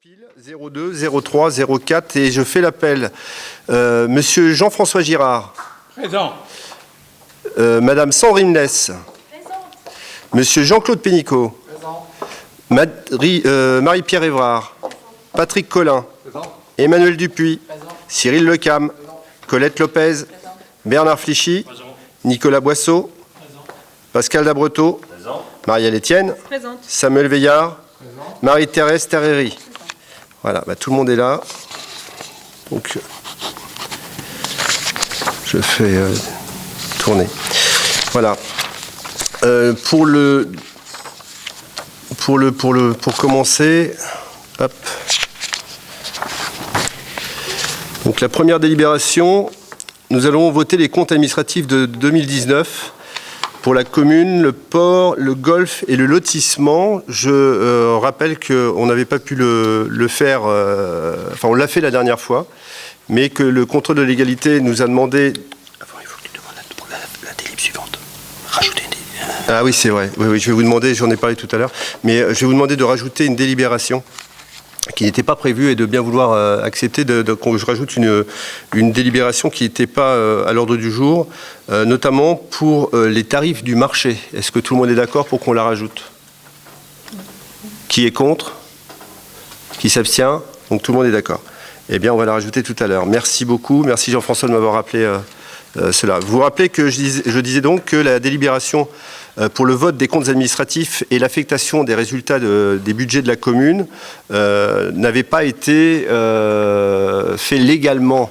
Pile 02 03 04 et je fais l'appel. Monsieur Jean-François Girard. Présent. Madame Sandrine Less. Présente. Monsieur Jean-Claude Pénicaud. Présent. Marie-Pierre Évrard. Patrick Collin. Présent. Emmanuel Dupuis. Présent. Cyril Lecam. Présent. Colette Lopez. Présente. Bernard Flichy. Présent. Nicolas Boisseau. Présent. Pascal Dabreteau. Présent. Marielle Etienne. Présente. Samuel Veillard. Présent. Marie-Thérèse Terreri. Voilà, tout le monde est là. Donc, je fais tourner. Voilà. Pour commencer, hop. Donc la première délibération, nous allons voter les comptes administratifs de 2019. Pour la commune, le port, le golf et le lotissement. Je rappelle qu'on n'avait pas pu le faire, enfin on l'a fait la dernière fois, mais que le contrôle de légalité nous a demandé... Avant, il faut que tu demandes la délib suivante. Rajouter une... Ah oui, c'est vrai. Oui, je vais vous demander, j'en ai parlé tout à l'heure, mais je vais vous demander de rajouter une délibération qui n'était pas prévue et de bien vouloir accepter que je rajoute une délibération qui n'était pas à l'ordre du jour, notamment pour les tarifs du marché. Est-ce que tout le monde est d'accord pour qu'on la rajoute? Qui est contre? Qui s'abstient? Donc tout le monde est d'accord. Eh bien, on va la rajouter tout à l'heure. Merci beaucoup. Merci Jean-François de m'avoir rappelé cela. Vous vous rappelez que je disais donc que la délibération pour le vote des comptes administratifs et l'affectation des résultats des budgets de la commune n'avait pas été fait légalement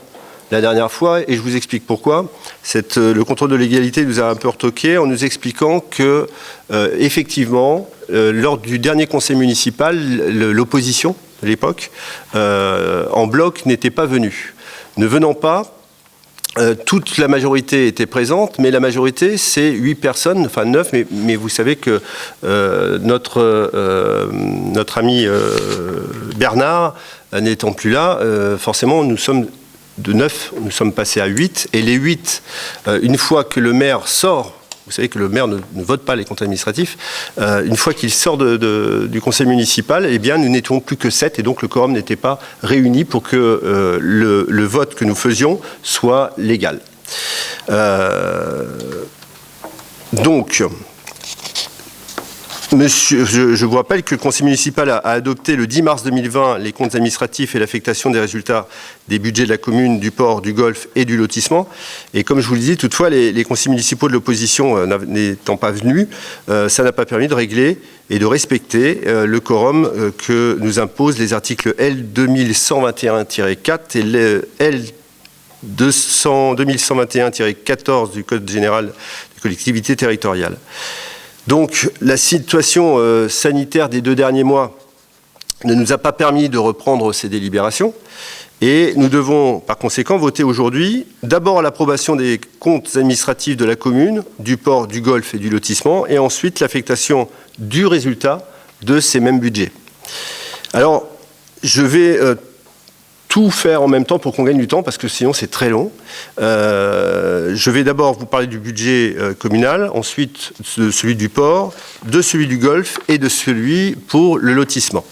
la dernière fois, et je vous explique pourquoi. Le contrôle de légalité nous a un peu retoqué en nous expliquant que, effectivement, lors du dernier conseil municipal, l'opposition, à l'époque, en bloc, n'était pas venue. Ne venant pas, toute la majorité était présente, mais la majorité, c'est 8 personnes, enfin 9, mais vous savez que notre ami Bernard n'étant plus là, forcément, nous sommes de 9, nous sommes passés à 8, et les 8, une fois que le maire sort, vous savez que le maire ne vote pas les comptes administratifs, une fois qu'il sort du conseil municipal, eh bien, nous n'étions plus que 7, et donc le quorum n'était pas réuni pour que le vote que nous faisions soit légal. Donc, je vous rappelle que le conseil municipal a adopté le 10 mars 2020 les comptes administratifs et l'affectation des résultats des budgets de la commune, du port, du golf et du lotissement. Et comme je vous le dis, toutefois, les conseils municipaux de l'opposition n'étant pas venus, ça n'a pas permis de régler et de respecter le quorum que nous imposent les articles L 2121-4 et le L 2121-14 du Code général des collectivités territoriales. Donc, la situation sanitaire des 2 derniers mois ne nous a pas permis de reprendre ces délibérations et nous devons, par conséquent, voter aujourd'hui d'abord l'approbation des comptes administratifs de la commune, du port, du golf et du lotissement, et ensuite l'affectation du résultat de ces mêmes budgets. Alors, je vais tout faire en même temps pour qu'on gagne du temps, parce que sinon c'est très long. Je vais d'abord vous parler du budget communal, ensuite de celui du port, de celui du golf et de celui pour le lotissement.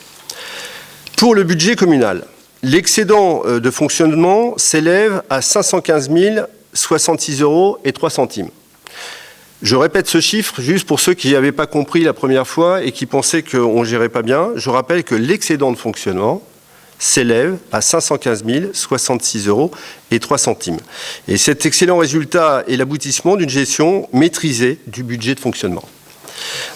Pour le budget communal, l'excédent de fonctionnement s'élève à 515 066 € et 3 centimes. Je répète ce chiffre juste pour ceux qui n'avaient pas compris la première fois et qui pensaient qu'on ne gérait pas bien. Je rappelle que l'excédent de fonctionnement s'élève à 515 066 € et 3 centimes. Et cet excellent résultat est l'aboutissement d'une gestion maîtrisée du budget de fonctionnement.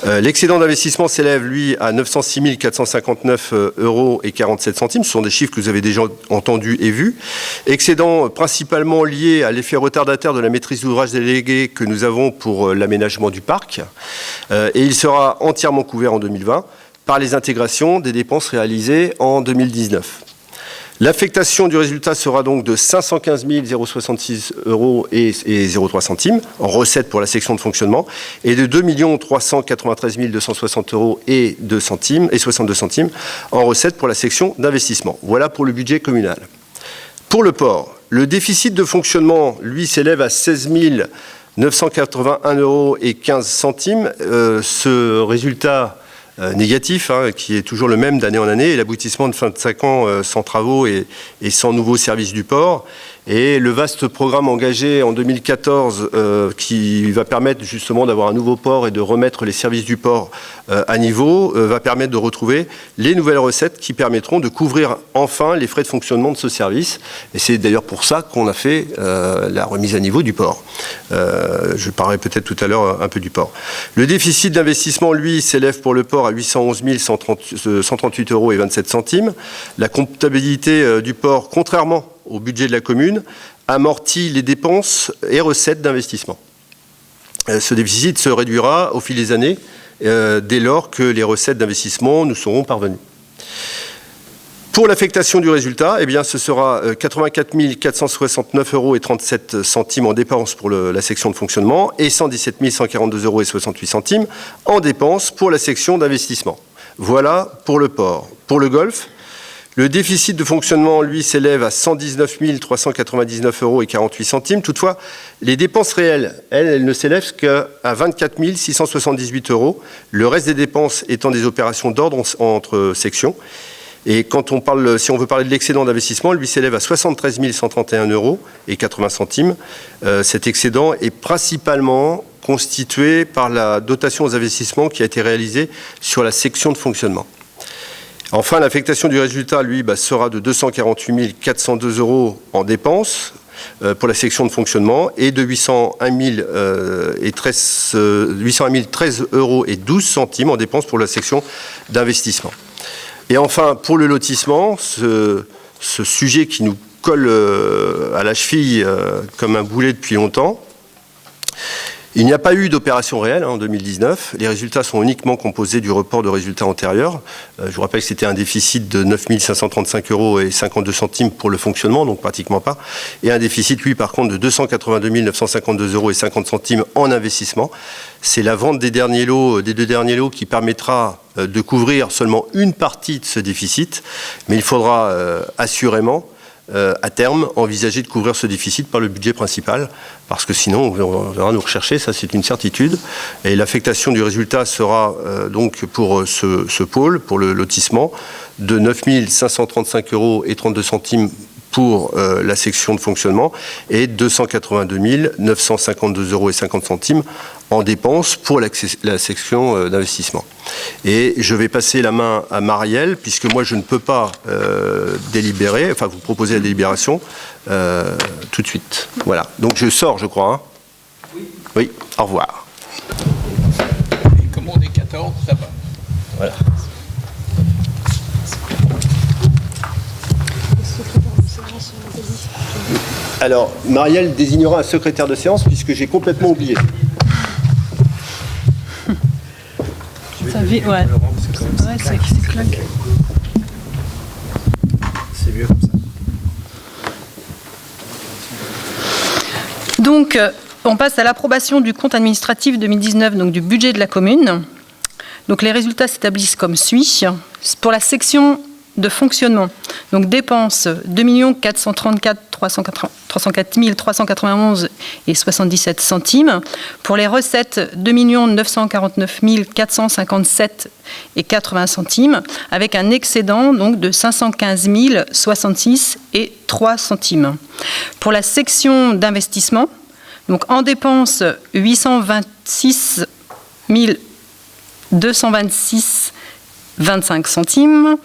L'excédent d'investissement s'élève, lui, à 906 459 € et 47 centimes. Ce sont des chiffres que vous avez déjà entendus et vus. Excédent principalement lié à l'effet retardataire de la maîtrise d'ouvrage déléguée que nous avons pour l'aménagement du parc. Et il sera entièrement couvert en 2020. Par les intégrations des dépenses réalisées en 2019. L'affectation du résultat sera donc de 515 066 € et 03 centimes en recettes pour la section de fonctionnement et de 2 393 260 € et 62 centimes en recettes pour la section d'investissement. Voilà pour le budget communal. Pour le port, le déficit de fonctionnement, lui, s'élève à 16 981 € et 15 centimes. Ce résultat négatif, hein, qui est toujours le même d'année en année, et l'aboutissement de 25 ans sans travaux et sans nouveaux services du port. Et le vaste programme engagé en 2014 qui va permettre justement d'avoir un nouveau port et de remettre les services du port à niveau va permettre de retrouver les nouvelles recettes qui permettront de couvrir enfin les frais de fonctionnement de ce service. Et c'est d'ailleurs pour ça qu'on a fait la remise à niveau du port. Je parlerai peut-être tout à l'heure un peu du port. Le déficit d'investissement, lui, s'élève pour le port à 811 138 euros et 27 centimes. La comptabilité du port, contrairement au budget de la commune, amortit les dépenses et recettes d'investissement. Ce déficit se réduira au fil des années dès lors que les recettes d'investissement nous seront parvenues. Pour l'affectation du résultat, eh bien, ce sera 84 469 euros et 37 centimes en dépenses pour la section de fonctionnement et 117 142 euros et 68 centimes en dépenses pour la section d'investissement. Voilà pour le port. Pour le golf, le déficit de fonctionnement, lui, s'élève à 119 399 euros et 48 centimes. Toutefois, les dépenses réelles, elles ne s'élèvent qu'à 24 678 euros. Le reste des dépenses étant des opérations d'ordre entre sections. Et quand on parle, si on veut parler de l'excédent d'investissement, lui s'élève à 73 131 euros et 80 centimes. Cet excédent est principalement constitué par la dotation aux investissements qui a été réalisée sur la section de fonctionnement. Enfin, l'affectation du résultat, lui, sera de 248 402 euros en dépenses pour la section de fonctionnement et de 801 013 euros et 12 centimes en dépenses pour la section d'investissement. Et enfin, pour le lotissement, ce sujet qui nous colle à la cheville comme un boulet depuis longtemps, il n'y a pas eu d'opération réelle en 2019. Les résultats sont uniquement composés du report de résultats antérieurs. Je vous rappelle que c'était un déficit de 9 535 euros et 52 centimes pour le fonctionnement, donc pratiquement pas. Et un déficit, lui, par contre, de 282 952 euros et 50 centimes en investissement. C'est la vente des deux derniers lots qui permettra de couvrir seulement une partie de ce déficit. Mais il faudra assurément à terme, envisager de couvrir ce déficit par le budget principal, parce que sinon, on verra nous rechercher, ça c'est une certitude. Et l'affectation du résultat sera donc pour ce pôle, pour le lotissement, de 9 535 euros et 32 centimes pour la section de fonctionnement et 282 952 euros et 50 centimes en dépenses pour la section d'investissement. Et je vais passer la main à Marielle, puisque moi je ne peux pas délibérer, enfin vous proposer la délibération tout de suite. Voilà, donc je sors, je crois. Hein. Oui, au revoir. Et comme on est 14, ça va. Voilà. Alors, Marielle désignera un secrétaire de séance puisque j'ai complètement oublié. Ça vit, ouais. Ouais, c'est claque. C'est mieux comme ça. Donc, on passe à l'approbation du compte administratif 2019, donc du budget de la commune. Donc, les résultats s'établissent comme suit. Pour la section de fonctionnement, donc dépenses 2 434 304 391 et 77 centimes. Pour les recettes, 2 949 457 et 80 centimes, avec un excédent donc de 515 066 et 3 centimes. Pour la section d'investissement, donc en dépenses 826 226 25 centimes.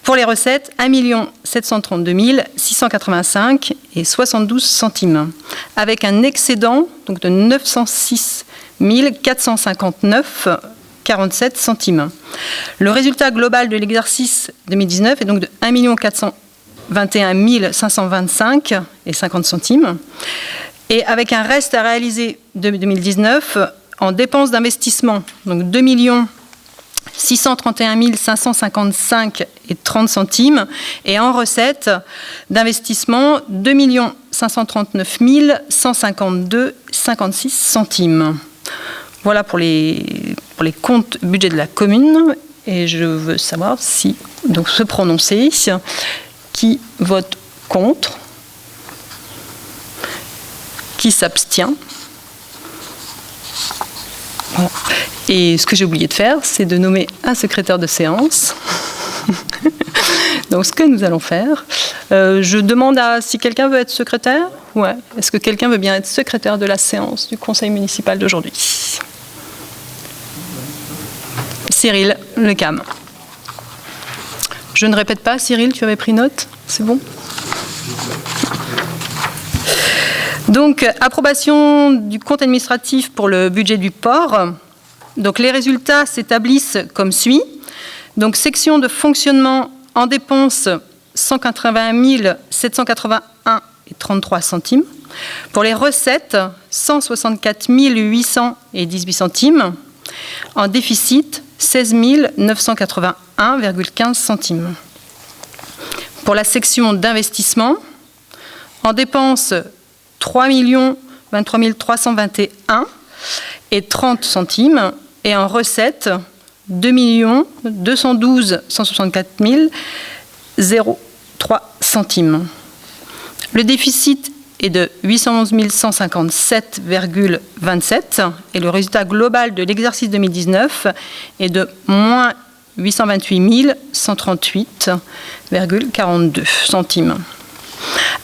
Pour les recettes, 1 732 685 et 72 centimes, avec un excédent donc, de 906 459 47 centimes. Le résultat global de l'exercice 2019 est donc de 1 421 525 et 50 centimes, et avec un reste à réaliser de 2019 en dépenses d'investissement, donc 2 631 555 et 30 centimes, et en recettes d'investissement 2 539 152 56 centimes. Voilà pour les comptes budget de la commune, et je veux savoir si, donc se prononcer, qui vote contre, qui s'abstient, Voilà. Et ce que j'ai oublié de faire, c'est de nommer un secrétaire de séance. Donc, ce que nous allons faire, je demande si quelqu'un veut être secrétaire. Ouais. Est-ce que quelqu'un veut bien être secrétaire de la séance du conseil municipal d'aujourd'hui? Cyril Lecam. Je ne répète pas, Cyril, tu avais pris note? C'est bon? Donc, approbation du compte administratif pour le budget du port. Donc, les résultats s'établissent comme suit. Donc, section de fonctionnement en dépenses, 180 781,33 centimes. Pour les recettes, 164 818 centimes. En déficit, 16 981,15 centimes. Pour la section d'investissement, en dépenses, 3 23 321 et 30 centimes. Et en recettes, 2 212 164 003 centimes. Le déficit est de 811 157,27 et le résultat global de l'exercice 2019 est de moins 828 138,42 centimes.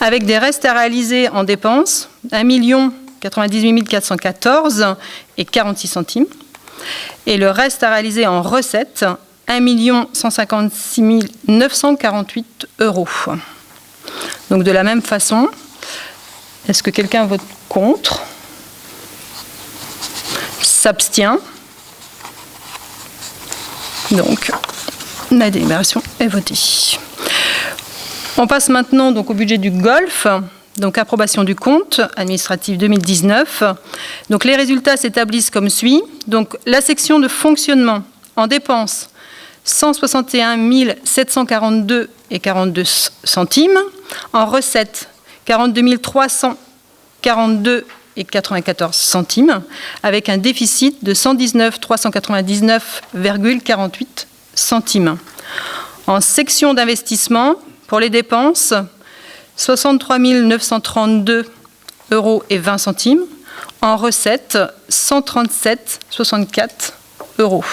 Avec des restes à réaliser en dépenses, 1 98 414 et 46 centimes. Et le reste à réaliser en recettes, 1 156 948 euros. Donc de la même façon, est-ce que quelqu'un vote contre? S'abstient? Donc, la délibération est votée. On passe maintenant donc au budget du Golfe. Donc, approbation du compte administratif 2019. Donc, les résultats s'établissent comme suit. Donc, la section de fonctionnement en dépenses, 161 742 et 42 centimes. En recettes, 42 342 et 94 centimes, avec un déficit de 119 399,48 centimes. En section d'investissement, pour les dépenses, 63 932 euros et 20 centimes. En recettes, 137,64 euros.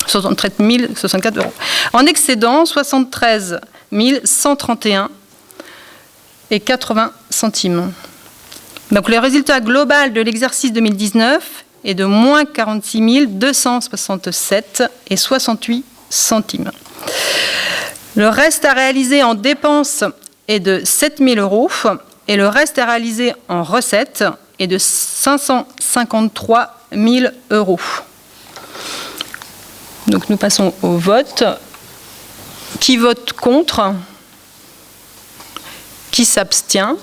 63 064 euros. En excédent, 73 131 et 80 centimes. Donc le résultat global de l'exercice 2019 est de moins 46 267 et 68 centimes. Le reste à réaliser en dépenses est de 7 000 euros et le reste à réaliser en recettes est de 553 000 euros. Donc nous passons au vote. Qui vote contre? Qui s'abstient?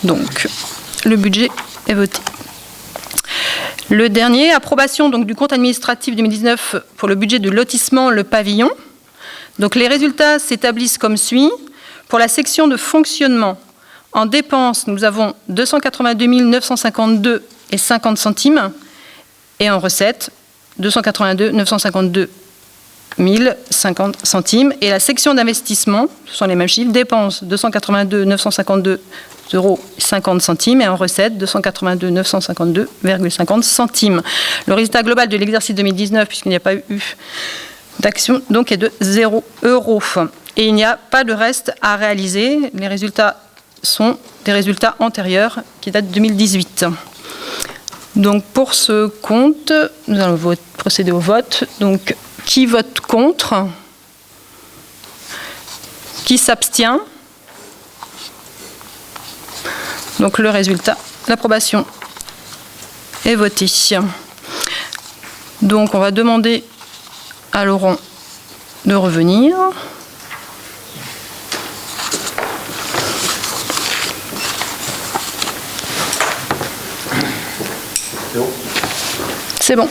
Donc le budget est voté. Le dernier, approbation donc, du compte administratif 2019 pour le budget de lotissement Le Pavillon. Donc les résultats s'établissent comme suit. Pour la section de fonctionnement, en dépenses, nous avons 282 952 et 50 centimes. Et en recettes, 282 952 1050 centimes. Et la section d'investissement, ce sont les mêmes chiffres, dépenses 282 952 euros 50 centimes et en recettes 282 952,50 centimes. Le résultat global de l'exercice 2019, puisqu'il n'y a pas eu d'action, donc est de 0 euros. Et il n'y a pas de reste à réaliser. Les résultats sont des résultats antérieurs qui datent de 2018. Donc pour ce compte, nous allons procéder au vote. Donc qui vote contre? Qui s'abstient? Donc le résultat, l'approbation est votée. Donc on va demander à Laurent de revenir. C'est bon.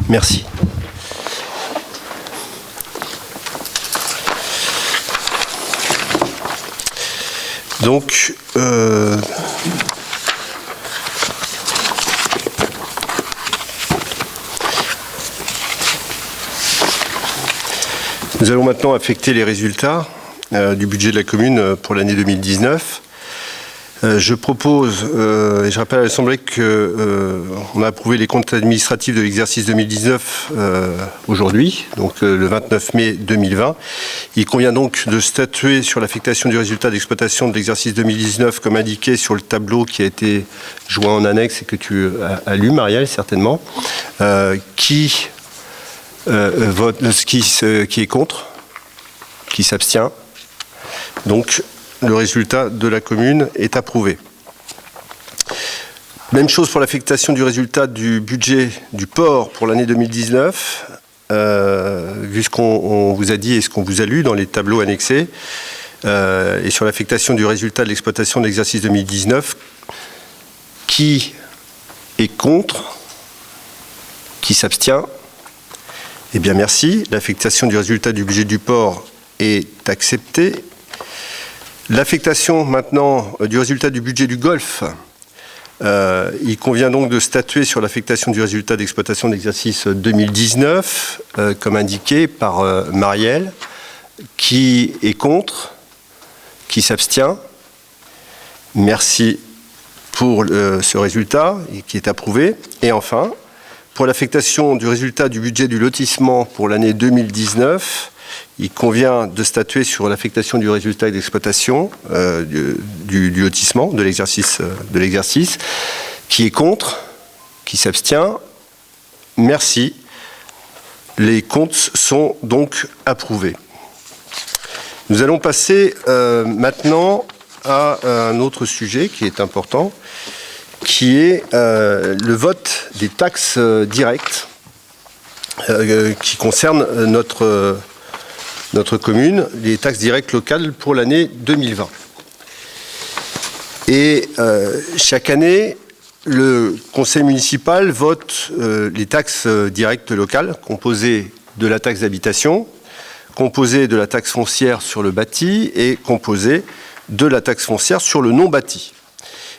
Merci. Donc, nous allons maintenant affecter les résultats. du budget de la commune pour l'année 2019. Je propose, et je rappelle à l'Assemblée qu'on a approuvé les comptes administratifs de l'exercice 2019 aujourd'hui, donc le 29 mai 2020. Il convient donc de statuer sur l'affectation du résultat d'exploitation de l'exercice 2019 comme indiqué sur le tableau qui a été joint en annexe et que tu as lu, Marielle, certainement. Qui est contre, qui s'abstient. Donc, le résultat de la commune est approuvé. Même chose pour l'affectation du résultat du budget du port pour l'année 2019, vu ce qu'on vous a dit et ce qu'on vous a lu dans les tableaux annexés, et sur l'affectation du résultat de l'exploitation de l'exercice 2019, qui est contre, qui s'abstient. Eh bien, merci. L'affectation du résultat du budget du port est acceptée. L'affectation maintenant du résultat du budget du golf, il convient donc de statuer sur l'affectation du résultat d'exploitation d'exercice 2019, comme indiqué par Marielle, qui est contre, qui s'abstient. Merci pour ce résultat qui est approuvé. Et enfin, pour l'affectation du résultat du budget du lotissement pour l'année 2019, il convient de statuer sur l'affectation du résultat d'exploitation du lotissement de l'exercice, qui est contre, qui s'abstient. Merci. Les comptes sont donc approuvés. Nous allons passer maintenant à un autre sujet qui est important, qui est le vote des taxes directes qui concernent notre commune, les taxes directes locales pour l'année 2020. Et chaque année, le conseil municipal vote les taxes directes locales, composées de la taxe d'habitation, composées de la taxe foncière sur le bâti et composées de la taxe foncière sur le non bâti.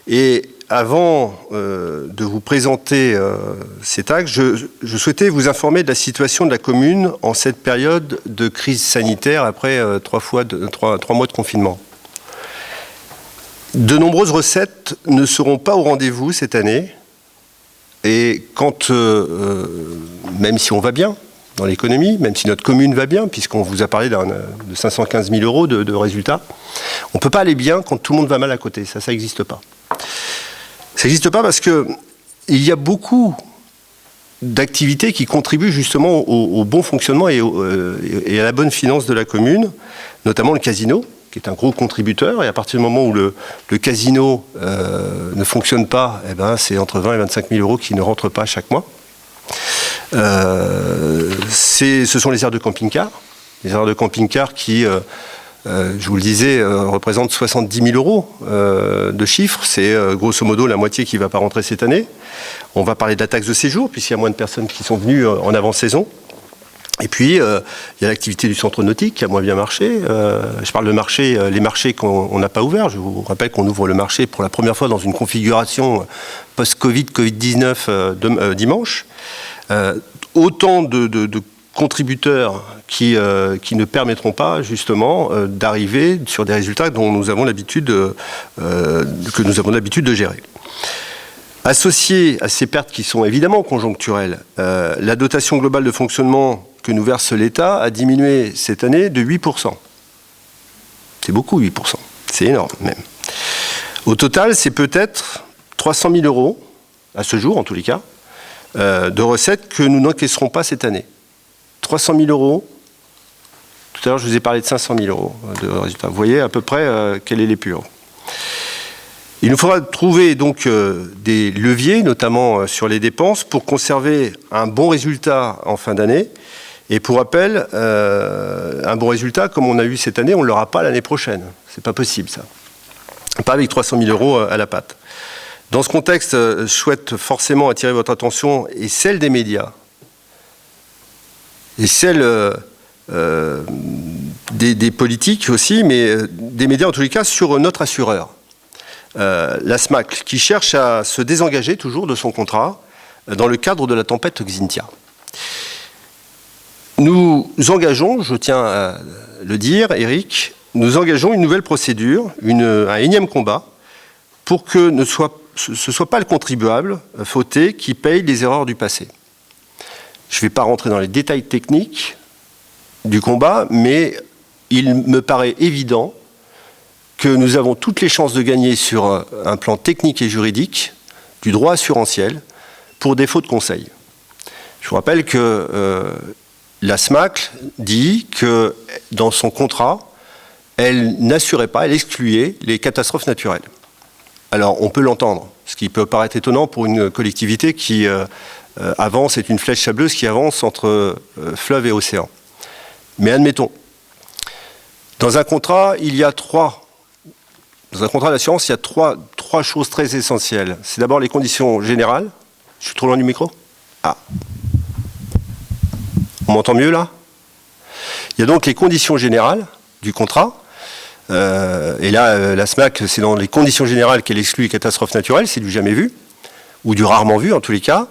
Et avant de vous présenter ces taxes, je souhaitais vous informer de la situation de la commune en cette période de crise sanitaire après 3 mois de confinement. De nombreuses recettes ne seront pas au rendez-vous cette année. Et même si on va bien dans l'économie, même si notre commune va bien, puisqu'on vous a parlé de 515 000 euros de résultats, on ne peut pas aller bien quand tout le monde va mal à côté. Ça n'existe pas. Ça n'existe pas parce qu'il y a beaucoup d'activités qui contribuent justement au bon fonctionnement et à la bonne finance de la commune, notamment le casino, qui est un gros contributeur. Et à partir du moment où le casino ne fonctionne pas, eh ben, c'est entre 20 et 25 000 euros qui ne rentrent pas chaque mois. Ce sont les aires de camping-car. Les aires de camping-car qui... je vous le disais, représente 70 000 euros de chiffre. C'est grosso modo la moitié qui ne va pas rentrer cette année. On va parler de la taxe de séjour, puisqu'il y a moins de personnes qui sont venues en avant-saison. Et puis, il y a l'activité du centre nautique qui a moins bien marché. Je parle de marché, les marchés qu'on n'a pas ouverts. Je vous rappelle qu'on ouvre le marché pour la première fois dans une configuration post-Covid, Covid-19 dimanche. Autant de contributeurs qui ne permettront pas justement d'arriver sur des résultats dont nous avons l'habitude de gérer. Associé à ces pertes qui sont évidemment conjoncturelles, la dotation globale de fonctionnement que nous verse l'État a diminué cette année de 8%. C'est beaucoup, 8%. C'est énorme même. Au total, c'est peut-être 300 000 euros, à ce jour en tous les cas, de recettes que nous n'encaisserons pas cette année. 300 000 euros. Tout à l'heure, je vous ai parlé de 500 000 euros de résultats. Vous voyez à peu près quelle est l'épure. Il nous faudra trouver donc des leviers, notamment sur les dépenses, pour conserver un bon résultat en fin d'année. Et pour rappel, un bon résultat, comme on a eu cette année, on ne l'aura pas l'année prochaine. C'est pas possible, ça. Pas avec 300 000 euros à la patte. Dans ce contexte, je souhaite forcément attirer votre attention et celle des médias, et celle des politiques aussi, mais des médias en tous les cas, sur notre assureur, la SMAC, qui cherche à se désengager toujours de son contrat dans le cadre de la tempête Xynthia. Nous engageons, je tiens à le dire, Eric, nous engageons une nouvelle procédure, un énième combat, pour que ce ne soit pas le contribuable fauté qui paye les erreurs du passé. Je ne vais pas rentrer dans les détails techniques du combat, mais il me paraît évident que nous avons toutes les chances de gagner sur un plan technique et juridique du droit assurantiel pour défaut de conseil. Je vous rappelle que la SMACL dit que dans son contrat, elle n'assurait pas, elle excluait les catastrophes naturelles. Alors on peut l'entendre, ce qui peut paraître étonnant pour une collectivité qui avance, est une flèche sableuse qui avance entre fleuve et océan. Mais admettons, dans un contrat d'assurance, il y a trois choses très essentielles. C'est d'abord les conditions générales. Je suis trop loin du micro ? Ah. On m'entend mieux là ? Il y a donc les conditions générales du contrat. Et là, la SMAC, c'est dans les conditions générales qu'elle exclut les catastrophes naturelles, c'est du jamais vu, ou du rarement vu en tous les cas.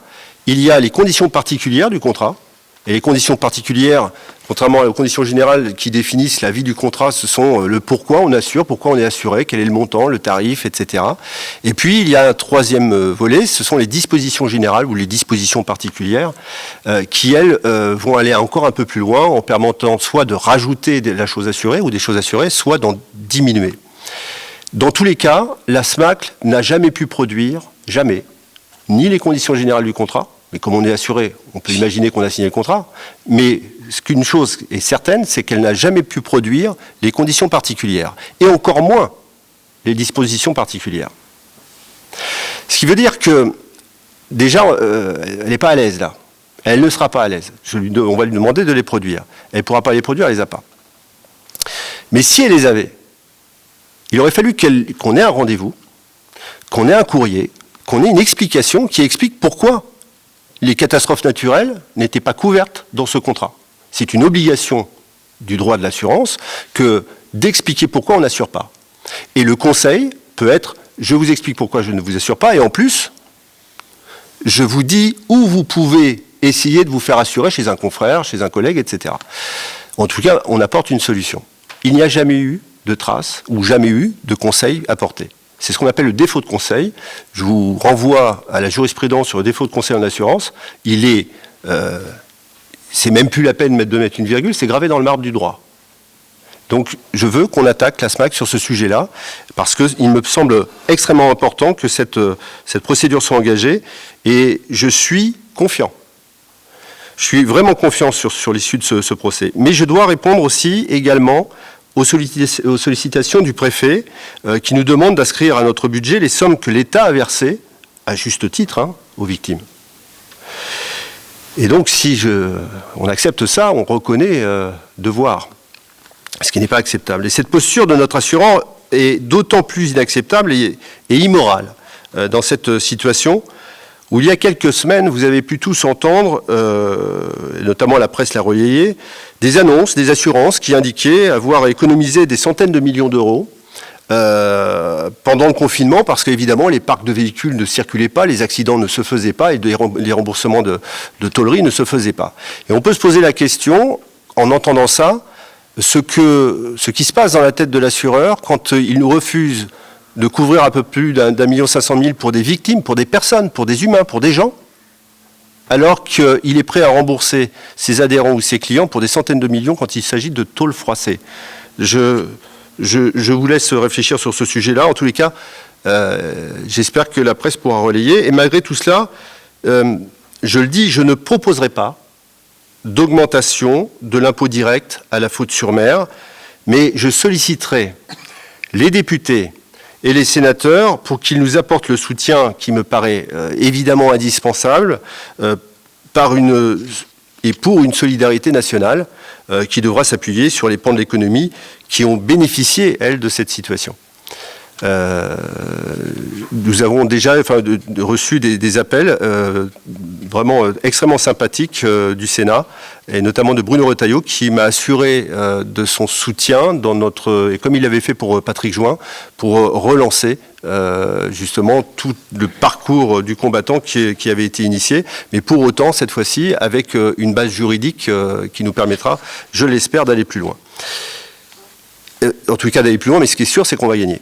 Il y a les conditions particulières du contrat. Et les conditions particulières, contrairement aux conditions générales qui définissent la vie du contrat, ce sont le pourquoi on assure, pourquoi on est assuré, quel est le montant, le tarif, etc. Et puis, il y a un troisième volet, ce sont les dispositions générales ou les dispositions particulières qui, elles, vont aller encore un peu plus loin en permettant soit de rajouter la chose assurée ou des choses assurées, soit d'en diminuer. Dans tous les cas, la SMACL n'a jamais pu produire, jamais, ni les conditions générales du contrat, mais comme on est assuré, on peut imaginer qu'on a signé le contrat. Mais qu'une chose est certaine, c'est qu'elle n'a jamais pu produire les conditions particulières. Et encore moins les dispositions particulières. Ce qui veut dire que, déjà, elle n'est pas à l'aise là. Elle ne sera pas à l'aise. On va lui demander de les produire. Elle ne pourra pas les produire, elle ne les a pas. Mais si elle les avait, il aurait fallu qu'on ait un rendez-vous, qu'on ait un courrier, qu'on ait une explication qui explique pourquoi les catastrophes naturelles n'étaient pas couvertes dans ce contrat. C'est une obligation du droit de l'assurance que d'expliquer pourquoi on n'assure pas. Et le conseil peut être, je vous explique pourquoi je ne vous assure pas, et en plus, je vous dis où vous pouvez essayer de vous faire assurer chez un confrère, chez un collègue, etc. En tout cas, on apporte une solution. Il n'y a jamais eu de traces ou jamais eu de conseil apporté. C'est ce qu'on appelle le défaut de conseil. Je vous renvoie à la jurisprudence sur le défaut de conseil en assurance. C'est même plus la peine de mettre une virgule, c'est gravé dans le marbre du droit. Donc je veux qu'on attaque la SMAC sur ce sujet-là, parce qu'il me semble extrêmement important que cette procédure soit engagée, et je suis confiant. Je suis vraiment confiant sur l'issue de ce procès. Mais je dois répondre aussi également aux sollicitations du préfet qui nous demande d'inscrire à notre budget les sommes que l'État a versées, à juste titre, aux victimes. Et donc, si on accepte ça, on reconnaît devoir, ce qui n'est pas acceptable. Et cette posture de notre assurant est d'autant plus inacceptable et immorale dans cette situation où il y a quelques semaines, vous avez pu tous entendre, et notamment la presse l'a relayé, des annonces, des assurances qui indiquaient avoir économisé des centaines de millions d'euros pendant le confinement, parce qu'évidemment, les parcs de véhicules ne circulaient pas, les accidents ne se faisaient pas, et les remboursements de tôleries ne se faisaient pas. Et on peut se poser la question, en entendant ça, ce qui se passe dans la tête de l'assureur quand il nous refuse de couvrir un peu plus d'1,5 million pour des victimes, pour des personnes, pour des humains, pour des gens, alors qu'il est prêt à rembourser ses adhérents ou ses clients pour des centaines de millions quand il s'agit de tôles froissées. Je vous laisse réfléchir sur ce sujet-là. En tous les cas, j'espère que la presse pourra relayer. Et malgré tout cela, je le dis, je ne proposerai pas d'augmentation de l'impôt direct à la faute sur mer, mais je solliciterai les députés et les sénateurs pour qu'ils nous apportent le soutien qui me paraît évidemment indispensable pour une solidarité nationale qui devra s'appuyer sur les pans de l'économie qui ont bénéficié, elles, de cette situation. Nous avons déjà reçu des appels vraiment extrêmement sympathiques du Sénat, et notamment de Bruno Retailleau, qui m'a assuré de son soutien et comme il l'avait fait pour Patrick Join, pour relancer justement tout le parcours du combattant qui avait été initié, mais pour autant, cette fois-ci, avec une base juridique qui nous permettra, je l'espère, d'aller plus loin. En tout cas d'aller plus loin, mais ce qui est sûr, c'est qu'on va gagner.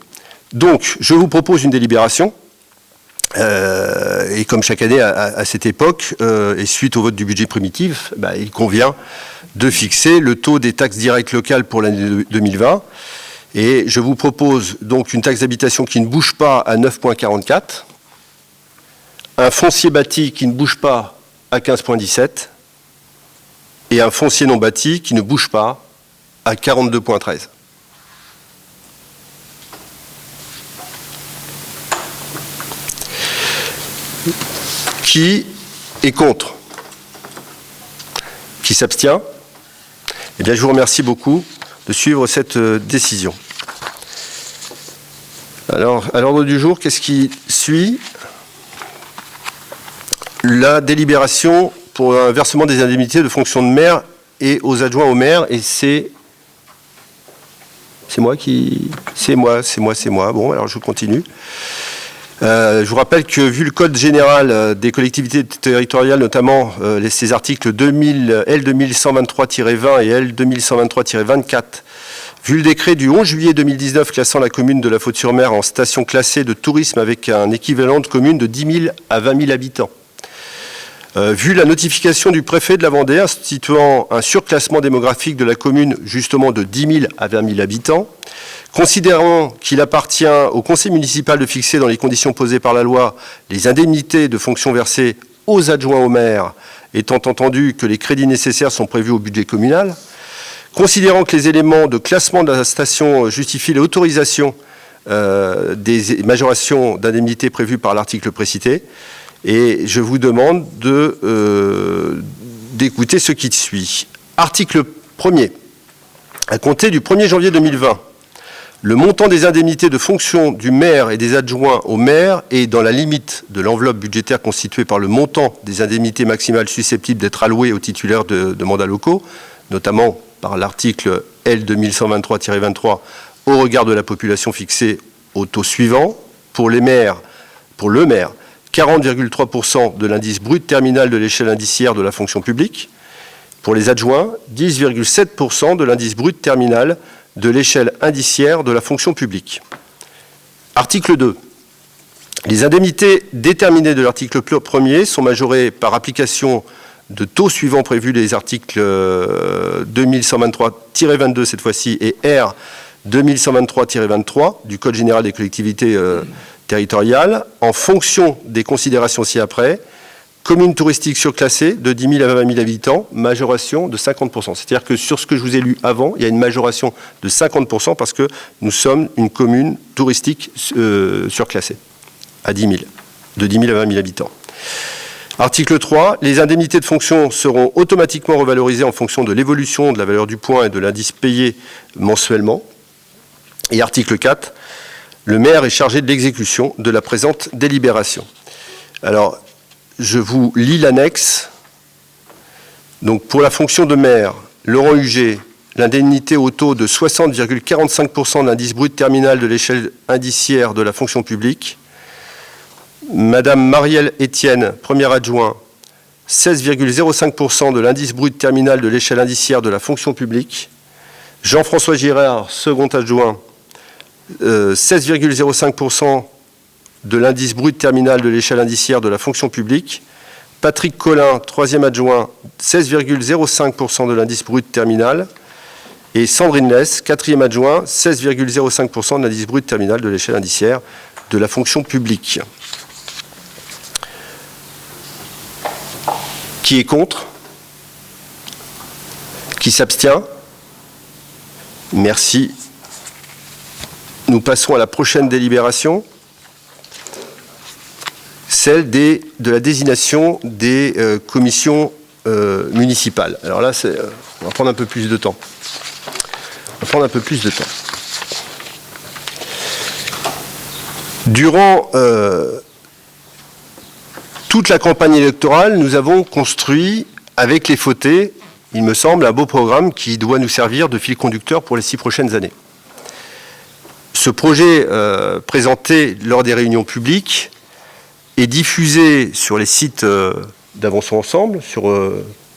Donc, je vous propose une délibération. Et comme chaque année à cette époque, et suite au vote du budget primitif, il convient de fixer le taux des taxes directes locales pour l'année 2020. Et je vous propose donc une taxe d'habitation qui ne bouge pas à 9,44, un foncier bâti qui ne bouge pas à 15,17 et un foncier non bâti qui ne bouge pas à 42,13. Qui est contre? Qui s'abstient? Eh bien, je vous remercie beaucoup de suivre cette décision. Alors, à l'ordre du jour, qu'est-ce qui suit? La délibération pour un versement des indemnités de fonction de maire et aux adjoints au maire, et c'est moi. Bon, alors je continue. Je vous rappelle que, vu le Code général des collectivités territoriales, notamment ces articles L2123-20 et L2123-24, vu le décret du 11 juillet 2019 classant la commune de La Faute-sur-Mer en station classée de tourisme avec un équivalent de commune de 10 000 à 20 000 habitants, vu la notification du préfet de la Vendée instituant un surclassement démographique de la commune justement de 10 000 à 20 000 habitants, considérant qu'il appartient au conseil municipal de fixer dans les conditions posées par la loi les indemnités de fonction versées aux adjoints au maire, étant entendu que les crédits nécessaires sont prévus au budget communal, considérant que les éléments de classement de la station justifient l'autorisation des majorations d'indemnités prévues par l'article précité, et je vous demande d'écouter ce qui suit. Article 1er. À compter du 1er janvier 2020, le montant des indemnités de fonction du maire et des adjoints au maire est dans la limite de l'enveloppe budgétaire constituée par le montant des indemnités maximales susceptibles d'être allouées aux titulaires de mandats locaux, notamment par l'article L2123-23 au regard de la population fixée au taux suivant. Pour le maire, 40,3% de l'indice brut terminal de l'échelle indiciaire de la fonction publique. Pour les adjoints, 10,7% de l'indice brut terminal de l'échelle indiciaire de la fonction publique. Article 2. Les indemnités déterminées de l'article 1er sont majorées par application de taux suivants prévus les articles 2123-22 cette fois-ci et R 2123-23 du Code général des collectivités territoriales en fonction des considérations ci-après. Commune touristique surclassée de 10 000 à 20 000 habitants, majoration de 50%. C'est-à-dire que sur ce que je vous ai lu avant, il y a une majoration de 50% parce que nous sommes une commune touristique surclassée à 10 000, de 10 000 à 20 000 habitants. Article 3, les indemnités de fonction seront automatiquement revalorisées en fonction de l'évolution de la valeur du point et de l'indice payé mensuellement. Et article 4, le maire est chargé de l'exécution de la présente délibération. Alors, je vous lis l'annexe. Donc, pour la fonction de maire, Laurent Huget, l'indemnité au taux de 60,45% de l'indice brut terminal de l'échelle indiciaire de la fonction publique. Madame Marielle Etienne, premier adjoint, 16,05% de l'indice brut terminal de l'échelle indiciaire de la fonction publique. Jean-François Girard, second adjoint, 16,05% de l'indice brut terminal de l'échelle indiciaire de la fonction publique. Patrick Collin, troisième adjoint, 16,05% de l'indice brut terminal. Et Sandrine Less, quatrième adjoint, 16,05% de l'indice brut terminal de l'échelle indiciaire de la fonction publique. Qui est contre? Qui s'abstient? Merci. Nous passons à la prochaine délibération, celle de la désignation des commissions municipales. Alors là, on va prendre un peu plus de temps. Durant toute la campagne électorale, nous avons construit avec les Fautés, il me semble, un beau programme qui doit nous servir de fil conducteur pour les 6 prochaines années. Ce projet présenté lors des réunions publiques est diffusé sur les sites d'Avançons Ensemble, sur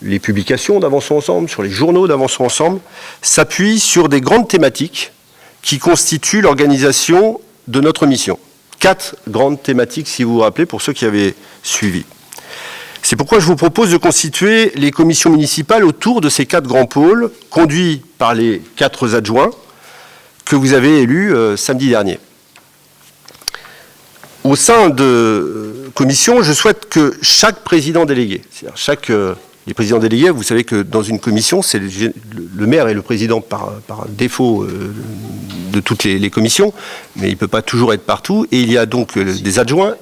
les publications d'Avançons Ensemble, sur les journaux d'Avançons Ensemble, s'appuie sur des grandes thématiques qui constituent l'organisation de notre mission. 4 grandes thématiques, si vous vous rappelez, pour ceux qui avaient suivi. C'est pourquoi je vous propose de constituer les commissions municipales autour de ces 4 grands pôles, conduits par les 4 adjoints que vous avez élus samedi dernier. Au sein de commission, je souhaite que chaque président délégué, c'est-à-dire les présidents délégués, vous savez que dans une commission, c'est le maire est le président par défaut de toutes les commissions, mais il ne peut pas toujours être partout, et il y a donc des adjoints.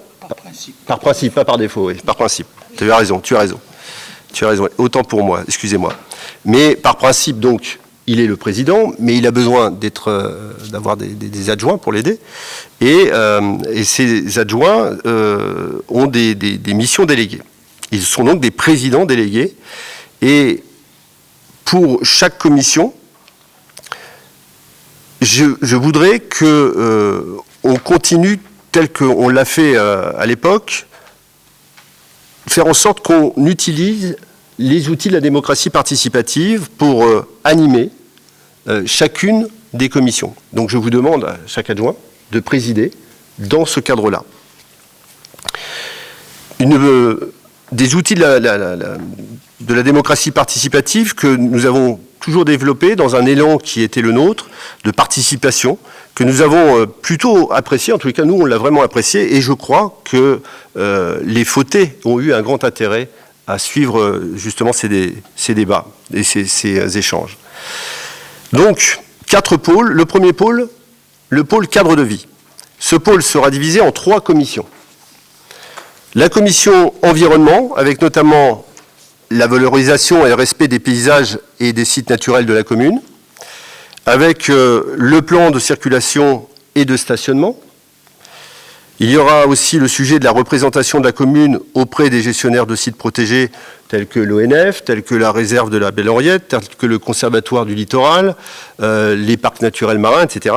Par principe, pas par défaut, oui, par principe. Tu as raison. Autant pour moi, excusez-moi. Mais par principe, donc, il est le président, mais il a besoin d'avoir des adjoints pour l'aider. Et ces adjoints ont des missions déléguées. Ils sont donc des présidents délégués. Et pour chaque commission, je voudrais qu'on continue tel qu'on l'a fait à l'époque, faire en sorte qu'on utilise les outils de la démocratie participative pour animer chacune des commissions. Donc je vous demande à chaque adjoint de présider dans ce cadre-là. Des outils de la démocratie participative que nous avons toujours développés dans un élan qui était le nôtre, de participation, que nous avons plutôt apprécié, en tous les cas nous on l'a vraiment apprécié, et je crois que les fautés ont eu un grand intérêt à suivre justement ces débats et ces échanges. Donc, 4 pôles. Le premier pôle, le pôle cadre de vie. Ce pôle sera divisé en 3 commissions. La commission environnement, avec notamment la valorisation et le respect des paysages et des sites naturels de la commune, avec le plan de circulation et de stationnement. Il y aura aussi le sujet de la représentation de la commune auprès des gestionnaires de sites protégés tels que l'ONF, tels que la réserve de la Belle-Henriette, tels que le conservatoire du littoral, les parcs naturels marins, etc.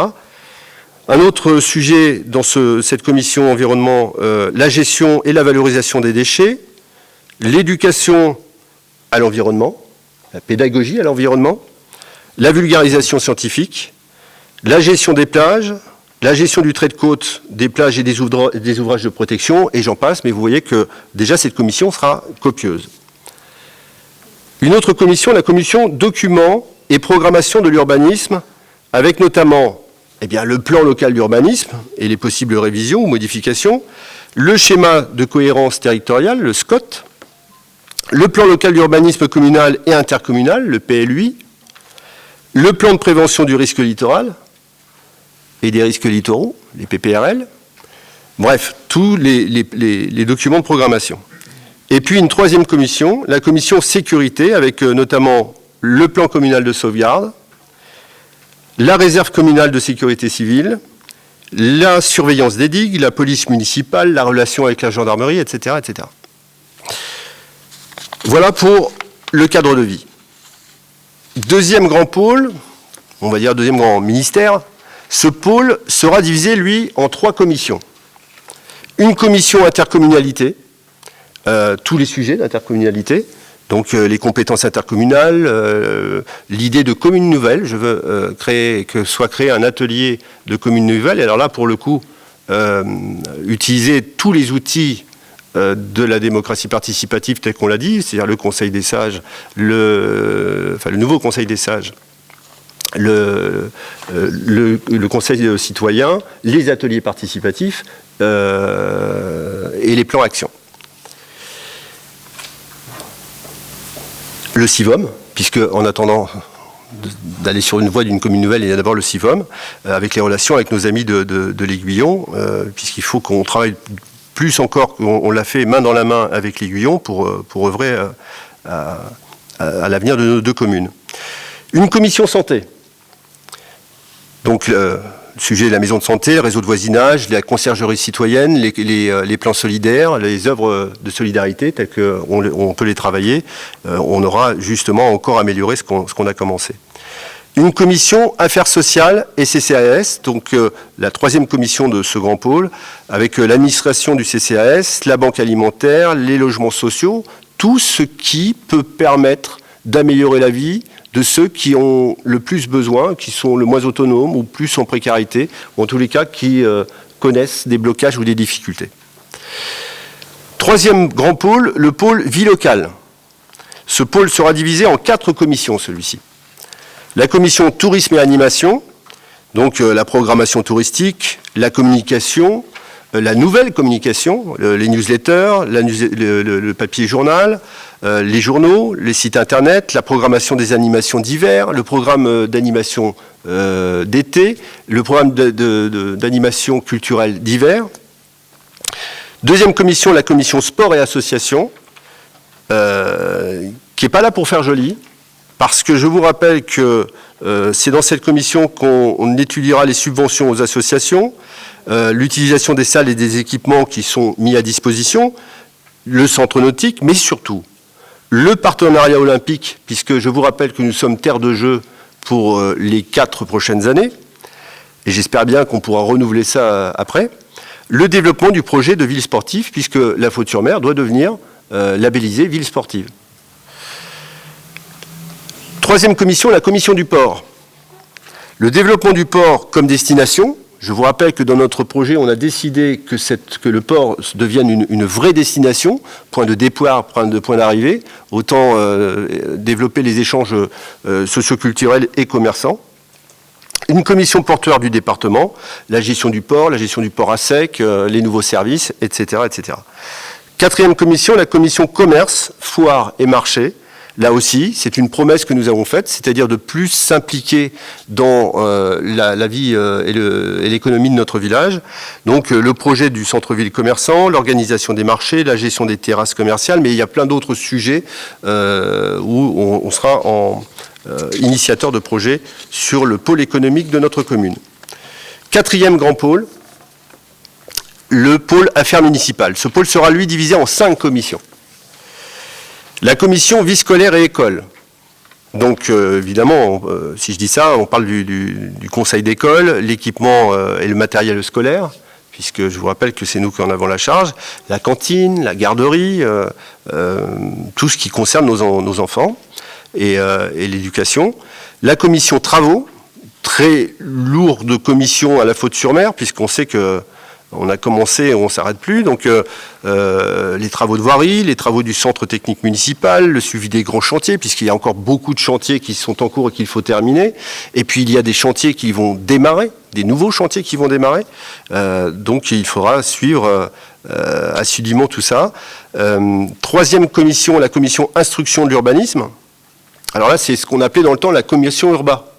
Un autre sujet dans cette commission environnement, la gestion et la valorisation des déchets, l'éducation à l'environnement, la pédagogie à l'environnement, la vulgarisation scientifique, la gestion des plages, la gestion du trait de côte des plages et des ouvrages de protection, et j'en passe, mais vous voyez que déjà cette commission sera copieuse. Une autre commission, la commission documents et programmation de l'urbanisme, avec notamment le plan local d'urbanisme et les possibles révisions ou modifications, le schéma de cohérence territoriale, le SCOT, le plan local d'urbanisme communal et intercommunal, le PLUI, le plan de prévention du risque littoral et des risques littoraux, les PPRL, bref, tous les documents de programmation. Et puis une troisième commission, la commission sécurité, avec notamment le plan communal de sauvegarde, la réserve communale de sécurité civile, la surveillance des digues, la police municipale, la relation avec la gendarmerie, etc., etc. Voilà pour le cadre de vie. Deuxième grand pôle, on va dire deuxième grand ministère, ce pôle sera divisé, lui, en 3 commissions. Une commission intercommunalité, tous les sujets d'intercommunalité, donc les compétences intercommunales, l'idée de commune nouvelle, je veux que soit créé un atelier de commune nouvelle, et alors là, pour le coup, utiliser tous les outils de la démocratie participative telle qu'on l'a dit, c'est-à-dire le Conseil des sages, le nouveau Conseil des sages, le Conseil citoyen, les ateliers participatifs et les plans actions. Le CIVOM, puisque en attendant d'aller sur une voie d'une commune nouvelle, il y a d'abord le CIVOM, avec les relations avec nos amis de l'Aiguillon, puisqu'il faut qu'on travaille plus encore qu'on l'a fait main dans la main avec l'Aiguillon pour œuvrer à l'avenir de nos 2 communes. Une commission santé. Donc le sujet de la maison de santé, le réseau de voisinage, la conciergerie citoyenne, les plans solidaires, les œuvres de solidarité telles qu'on peut les travailler, on aura justement encore amélioré ce qu'on a commencé. Une commission affaires sociales et CCAS, donc la 3e commission de ce grand pôle, avec l'administration du CCAS, la banque alimentaire, les logements sociaux, tout ce qui peut permettre d'améliorer la vie, de ceux qui ont le plus besoin, qui sont le moins autonomes ou plus en précarité, ou en tous les cas qui connaissent des blocages ou des difficultés. Troisième grand pôle, le pôle vie locale. Ce pôle sera divisé en 4 commissions, celui-ci. La commission tourisme et animation, donc la programmation touristique, la communication, la nouvelle communication, les newsletters, le papier journal, les journaux, les sites internet, la programmation des animations d'hiver, le programme d'animation d'été, le programme d'animation culturelle d'hiver. Deuxième commission, la commission sport et association, qui n'est pas là pour faire joli, parce que je vous rappelle que c'est dans cette commission qu'on étudiera les subventions aux associations, l'utilisation des salles et des équipements qui sont mis à disposition, le centre nautique, mais surtout le partenariat olympique, puisque je vous rappelle que nous sommes terre de jeu pour les 4 prochaines années, et j'espère bien qu'on pourra renouveler ça après, le développement du projet de ville sportive, puisque la Faute-sur-Mer doit devenir labellisée ville sportive. Troisième commission, la commission du port. Le développement du port comme destination. Je vous rappelle que dans notre projet, on a décidé que le port devienne une vraie destination, point de départ, point d'arrivée, autant développer les échanges socioculturels et commerçants. Une commission portuaire du département, la gestion du port à sec, les nouveaux services, etc., etc. Quatrième commission, la commission commerce, foire et marché. Là aussi, c'est une promesse que nous avons faite, c'est-à-dire de plus s'impliquer dans la vie et l'économie de notre village. Donc le projet du centre-ville commerçant, l'organisation des marchés, la gestion des terrasses commerciales, mais il y a plein d'autres sujets où on sera en initiateur de projets sur le pôle économique de notre commune. Quatrième grand pôle, le pôle affaires municipales. Ce pôle sera, lui, divisé en 5 commissions. La commission vie scolaire et école. Donc, évidemment, si je dis ça, on parle du conseil d'école, l'équipement et le matériel scolaire, puisque je vous rappelle que c'est nous qui en avons la charge, la cantine, la garderie, tout ce qui concerne nos enfants et l'éducation. La commission travaux, très lourde commission à la Faute-sur-Mer, puisqu'on sait que on a commencé, on ne s'arrête plus, donc les travaux de voirie, les travaux du centre technique municipal, le suivi des grands chantiers, puisqu'il y a encore beaucoup de chantiers qui sont en cours et qu'il faut terminer, et puis il y a des chantiers qui vont démarrer, des nouveaux chantiers qui vont démarrer, donc il faudra suivre assidûment tout ça. Troisième commission, la commission instruction de l'urbanisme. Alors là, c'est ce qu'on appelait dans le temps la commission urba.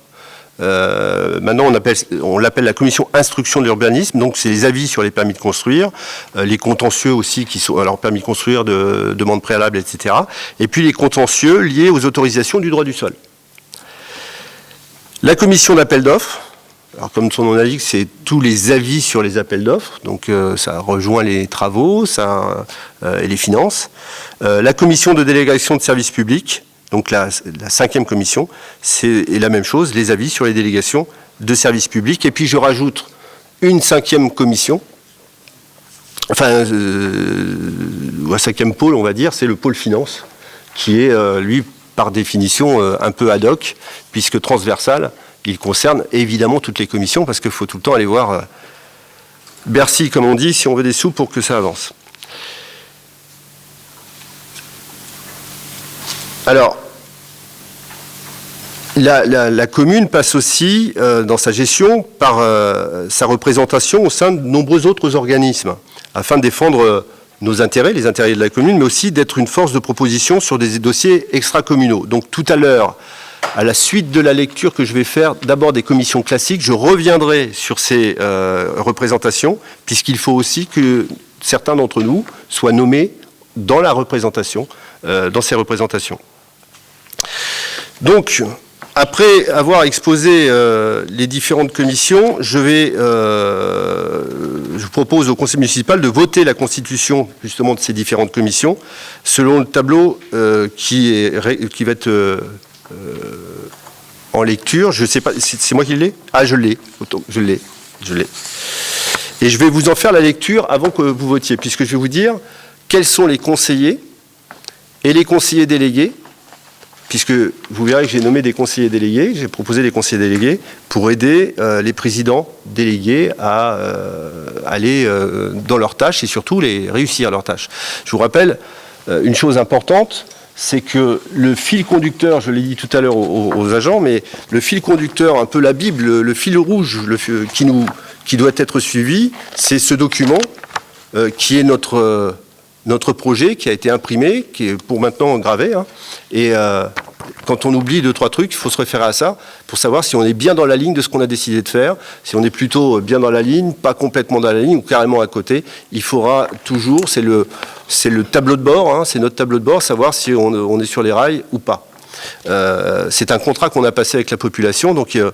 Maintenant, on l'appelle la commission instruction de l'urbanisme, donc c'est les avis sur les permis de construire, les contentieux aussi qui sont, alors permis de construire, de demande préalable, etc. Et puis les contentieux liés aux autorisations du droit du sol. La commission d'appel d'offres, alors comme son nom l'indique, c'est tous les avis sur les appels d'offres, donc ça rejoint les travaux et les finances. La commission de délégation de services publics. Donc la 5e commission, c'est la même chose, les avis sur les délégations de services publics. Et puis je rajoute une 5e commission, enfin, un 5e pôle, on va dire, c'est le pôle finance, qui est, lui, par définition, un peu ad hoc, puisque transversal, il concerne évidemment toutes les commissions, parce qu'il faut tout le temps aller voir Bercy, comme on dit, si on veut des sous pour que ça avance. Alors, la commune passe aussi, dans sa gestion, par sa représentation au sein de nombreux autres organismes, afin de défendre nos intérêts, les intérêts de la commune, mais aussi d'être une force de proposition sur des dossiers extra-communaux. Donc tout à l'heure, à la suite de la lecture que je vais faire, d'abord des commissions classiques, je reviendrai sur ces représentations, puisqu'il faut aussi que certains d'entre nous soient nommés dans la représentation, dans ces représentations. Donc, après avoir exposé les différentes commissions, je propose au conseil municipal de voter la constitution justement de ces différentes commissions selon le tableau qui va être en lecture. Je ne sais pas, c'est moi qui l'ai ? Ah, je l'ai. Et je vais vous en faire la lecture avant que vous votiez, puisque je vais vous dire quels sont les conseillers et les conseillers délégués puisque vous verrez que j'ai nommé des conseillers délégués, j'ai proposé des conseillers délégués pour aider les présidents délégués à aller dans leurs tâches et surtout réussir leurs tâches. Je vous rappelle une chose importante, c'est que le fil conducteur, je l'ai dit tout à l'heure aux agents, mais le fil conducteur, un peu la Bible, le fil rouge qui doit être suivi, c'est ce document qui est notre projet, qui a été imprimé, qui est pour maintenant gravé. Hein, et quand on oublie 2-3 trucs, il faut se référer à ça pour savoir si on est bien dans la ligne de ce qu'on a décidé de faire, si on est plutôt bien dans la ligne, pas complètement dans la ligne ou carrément à côté. Il faudra toujours, c'est le tableau de bord, hein, c'est notre tableau de bord, savoir si on est sur les rails ou pas. C'est un contrat qu'on a passé avec la population, donc il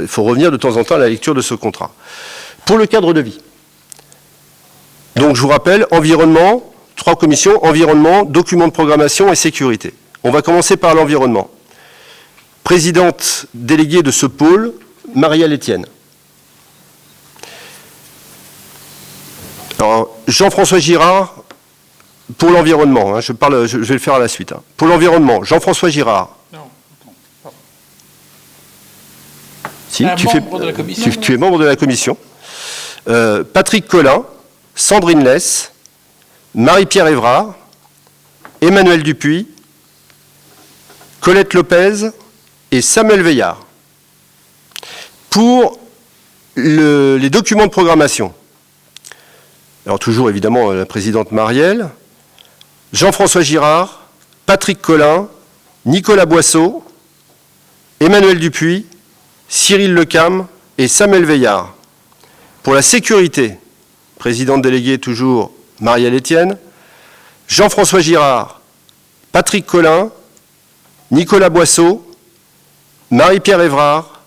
faut revenir de temps en temps à la lecture de ce contrat. Pour le cadre de vie. Donc je vous rappelle, environnement, 3 commissions, environnement, documents de programmation et sécurité. On va commencer par l'environnement. Présidente déléguée de ce pôle, Marielle Etienne. Alors, Jean-François Girard, pour l'environnement, hein, je vais le faire à la suite. Hein. Pour l'environnement, Jean-François Girard. Non, attends. Si, Membre de la commission. Tu es membre de la commission. Patrick Collin, Sandrine Less, Marie-Pierre Évrard, Emmanuel Dupuis, Colette Lopez et Samuel Veillard. Pour les documents de programmation, alors toujours évidemment la présidente Marielle, Jean-François Girard, Patrick Collin, Nicolas Boisseau, Emmanuel Dupuis, Cyril Lecam et Samuel Veillard. Pour la sécurité, présidente déléguée toujours Marielle Etienne, Jean-François Girard, Patrick Collin, Nicolas Boisseau, Marie-Pierre Évrard,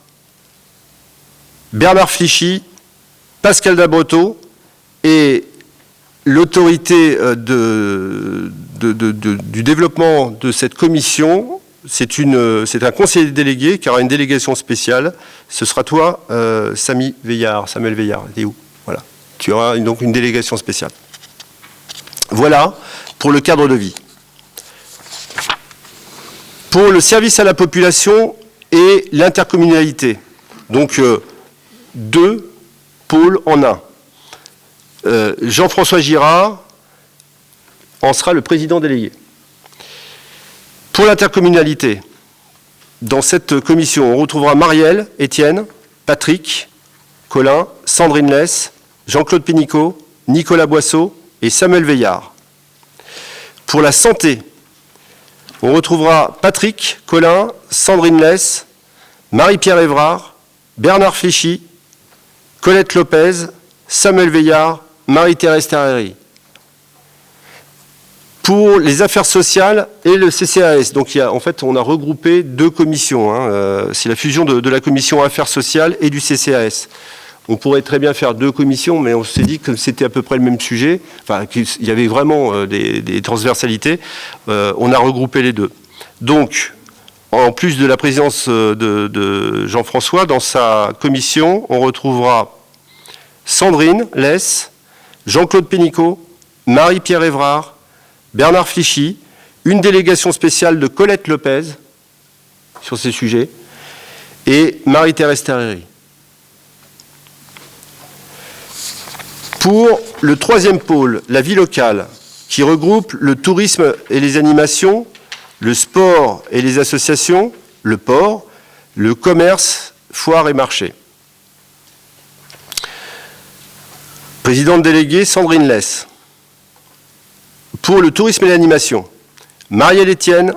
Bernard Flichy, Pascal Dabreteau et l'autorité du développement de cette commission, c'est un conseiller délégué qui aura une délégation spéciale. Ce sera toi, Samuel Veillard. T'es où? Voilà. Tu auras donc une délégation spéciale. Voilà pour le cadre de vie. Pour le service à la population et l'intercommunalité, donc 2 pôles en un. Jean-François Girard en sera le président délégué. Pour l'intercommunalité, dans cette commission, on retrouvera Marielle Etienne, Patrick Collin, Sandrine Less, Jean-Claude Pénicaud, Nicolas Boisseau et Samuel Veillard. Pour la santé, on retrouvera Patrick Collin, Sandrine Less, Marie-Pierre Évrard, Bernard Flichy, Colette Lopez, Samuel Veillard, Marie-Thérèse Terreri. Pour les affaires sociales et le CCAS, donc en fait on a regroupé 2 commissions, hein, c'est la fusion de la commission affaires sociales et du CCAS. On pourrait très bien faire 2 commissions, mais on s'est dit que c'était à peu près le même sujet, enfin qu'il y avait vraiment des transversalités, on a regroupé les 2. Donc, en plus de la présidence de Jean-François, dans sa commission, on retrouvera Sandrine Less, Jean-Claude Pénicaud, Marie-Pierre Évrard, Bernard Flichy, une délégation spéciale de Colette Lopez sur ces sujets, et Marie-Thérèse Terreri. Pour le 3e pôle, la vie locale, qui regroupe le tourisme et les animations, le sport et les associations, le port, le commerce, foire et marché. Présidente déléguée, Sandrine Less. Pour le tourisme et l'animation, Marielle Etienne,